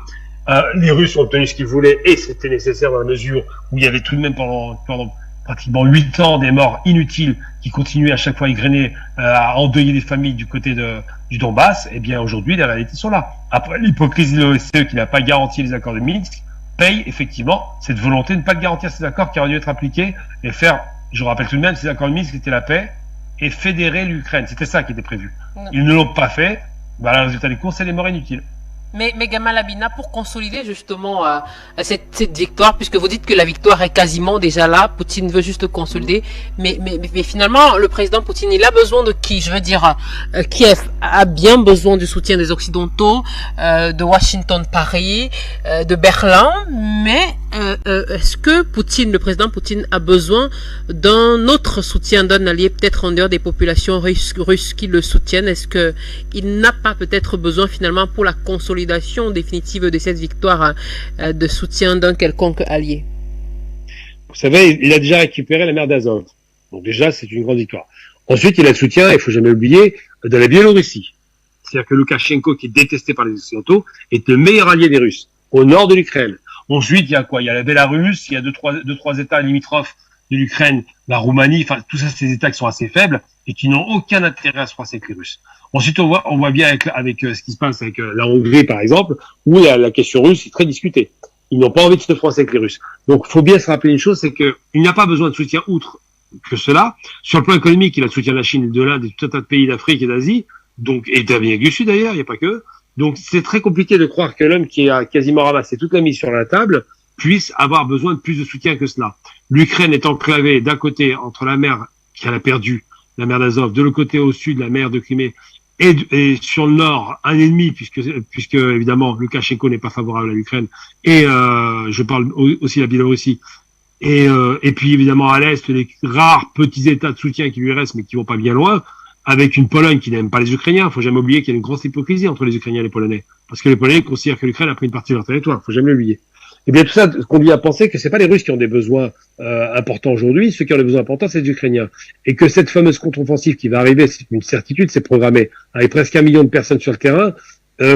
Les Russes ont obtenu ce qu'ils voulaient et c'était nécessaire dans la mesure où il y avait tout de même pendant pratiquement 8 ans des morts inutiles qui continuaient à chaque fois à égrener, à endeuiller des familles du côté du Donbass. Eh bien, aujourd'hui, les réalités sont là. Après, l'hypocrisie de l'OSCE qui n'a pas garanti les accords de Minsk paye effectivement cette volonté de ne pas garantir ces accords qui auraient dû être appliqués et faire, je rappelle tout de même, ces accords de Minsk c'était la paix et fédérer l'Ukraine. C'était ça qui était prévu. Ils ne l'ont pas fait. Voilà, le résultat des courses, c'est les morts inutiles. Mais Gamal Abina, pour consolider justement cette victoire, puisque vous dites que la victoire est quasiment déjà là, Poutine veut juste consolider, mais finalement, le président Poutine, il a besoin de qui? Je veux dire, Kiev a bien besoin du soutien des Occidentaux, de Washington, Paris, de Berlin, mais est-ce que le président Poutine a besoin d'un autre soutien, d'un allié peut-être en dehors des populations russes qui le soutiennent? Est-ce que il n'a pas peut-être besoin finalement pour la consolidation définitive de cette victoire de soutien d'un quelconque allié? Vous savez, il a déjà récupéré la mer d'Azov. Donc déjà, c'est une grande victoire. Ensuite, il a le soutien, il faut jamais oublier, de la Biélorussie. C'est-à-dire que Loukachenko, qui est détesté par les Occidentaux, est le meilleur allié des Russes, au nord de l'Ukraine. Ensuite, il y a quoi? Il y a la Bélarus, il y a deux, trois États limitrophes de l'Ukraine, la Roumanie, enfin, tout ça, c'est des États qui sont assez faibles et qui n'ont aucun intérêt à se froisser avec les Russes. Ensuite, on voit bien avec ce qui se passe avec la Hongrie, par exemple, où la question russe est très discutée. Ils n'ont pas envie de se froisser avec les Russes. Donc, faut bien se rappeler une chose, c'est que il n'y a pas besoin de soutien outre que cela. Sur le plan économique, il a le soutien de la Chine, de l'Inde et tout un tas de pays d'Afrique et d'Asie, donc, et d'Amérique du Sud d'ailleurs, il n'y a pas que. Donc, c'est très compliqué de croire que l'homme qui a quasiment ramassé toute la mise sur la table puisse avoir besoin de plus de soutien que cela. L'Ukraine est enclavée d'un côté entre la mer qu'elle a perdue, la mer d'Azov, de l'autre côté au sud, la mer de Crimée, et sur le nord, un ennemi, puisque évidemment, Loukachenko n'est pas favorable à l'Ukraine, et je parle aussi de la Biélorussie, et puis évidemment à l'est, les rares petits États de soutien qui lui restent, mais qui vont pas bien loin, avec une Pologne qui n'aime pas les Ukrainiens. Faut jamais oublier qu'il y a une grosse hypocrisie entre les Ukrainiens et les Polonais, parce que les Polonais considèrent que l'Ukraine a pris une partie de leur territoire. Faut jamais l'oublier. Et bien tout ça conduit à penser que c'est pas les Russes qui ont des besoins importants aujourd'hui. Ceux qui ont des besoins importants, c'est les Ukrainiens. Et que cette fameuse contre-offensive qui va arriver, c'est une certitude, c'est programmé, avec presque 1 million de personnes sur le terrain,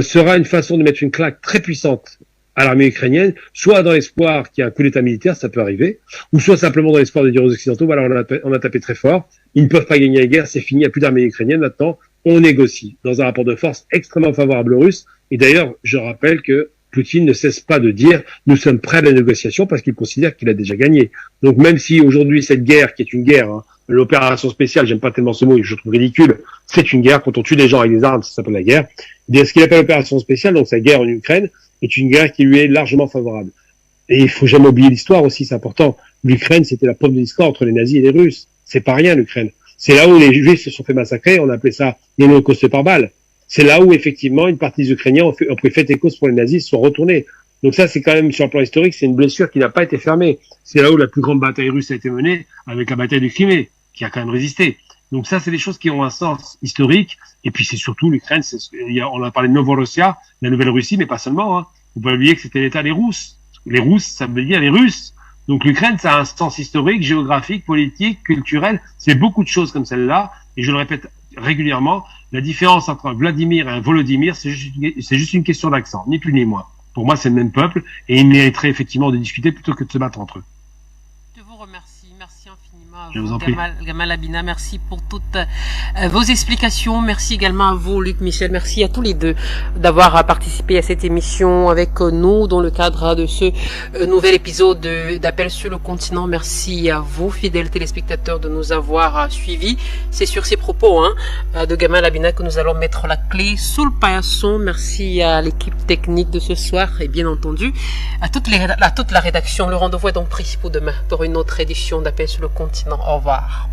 sera une façon de mettre une claque très puissante à l'armée ukrainienne, soit dans l'espoir qu'il y ait un coup d'état militaire, ça peut arriver, ou soit simplement dans l'espoir de dire aux Occidentaux, voilà, on a tapé très fort, ils ne peuvent pas gagner la guerre, c'est fini, il n'y a plus d'armée ukrainienne, maintenant, on négocie dans un rapport de force extrêmement favorable aux Russes. Et d'ailleurs, je rappelle que Poutine ne cesse pas de dire nous sommes prêts à la négociation parce qu'il considère qu'il a déjà gagné. Donc même si aujourd'hui cette guerre, qui est une guerre, l'opération spéciale, j'aime pas tellement ce mot, je trouve ridicule, c'est une guerre, quand on tue des gens avec des armes, ça s'appelle la guerre. Et ce qu'il appelle opération spéciale, donc sa guerre en Ukraine, est une guerre qui lui est largement favorable. Et il faut jamais oublier l'histoire aussi, c'est important. L'Ukraine, c'était la preuve de l'histoire entre les nazis et les Russes. C'est pas rien l'Ukraine. C'est là où les Juifs se sont fait massacrer, on appelait ça l'Holocauste par balle. C'est là où, effectivement, une partie des Ukrainiens ont pris fait et cause pour les nazis, se sont retournés. Donc ça, c'est quand même, sur le plan historique, c'est une blessure qui n'a pas été fermée. C'est là où la plus grande bataille russe a été menée, avec la bataille de Crimée, qui a quand même résisté. Donc ça, c'est des choses qui ont un sens historique. Et puis c'est surtout l'Ukraine, on a parlé de Novorossia, la Nouvelle-Russie, mais pas seulement, hein. Vous pouvez oublier que c'était l'État des Rousses. Les Rousses, ça veut dire les Russes. Donc l'Ukraine, ça a un sens historique, géographique, politique, culturel. C'est beaucoup de choses comme celle-là. Et je le répète régulièrement, la différence entre un Vladimir et un Volodymyr, c'est juste une question d'accent, ni plus ni moins. Pour moi, c'est le même peuple, et ils mériteraient effectivement de discuter plutôt que de se battre entre eux. Je vous remercie, merci infiniment à Je vous, vous en prie. Gamal Abina, merci pour toutes vos explications, merci également à vous, Luc Michel, merci à tous les deux d'avoir participé à cette émission avec nous dans le cadre de ce nouvel épisode d'Appel sur le continent. Merci à vous, fidèles téléspectateurs, de nous avoir suivis. C'est sur ces propos de Gamal Abina que nous allons mettre la clé sous le paillasson. Merci à l'équipe technique de ce soir et bien entendu à toute la rédaction. Le rendez-vous est donc pris pour demain pour une autre édition d'Appel sur le continent. Au revoir.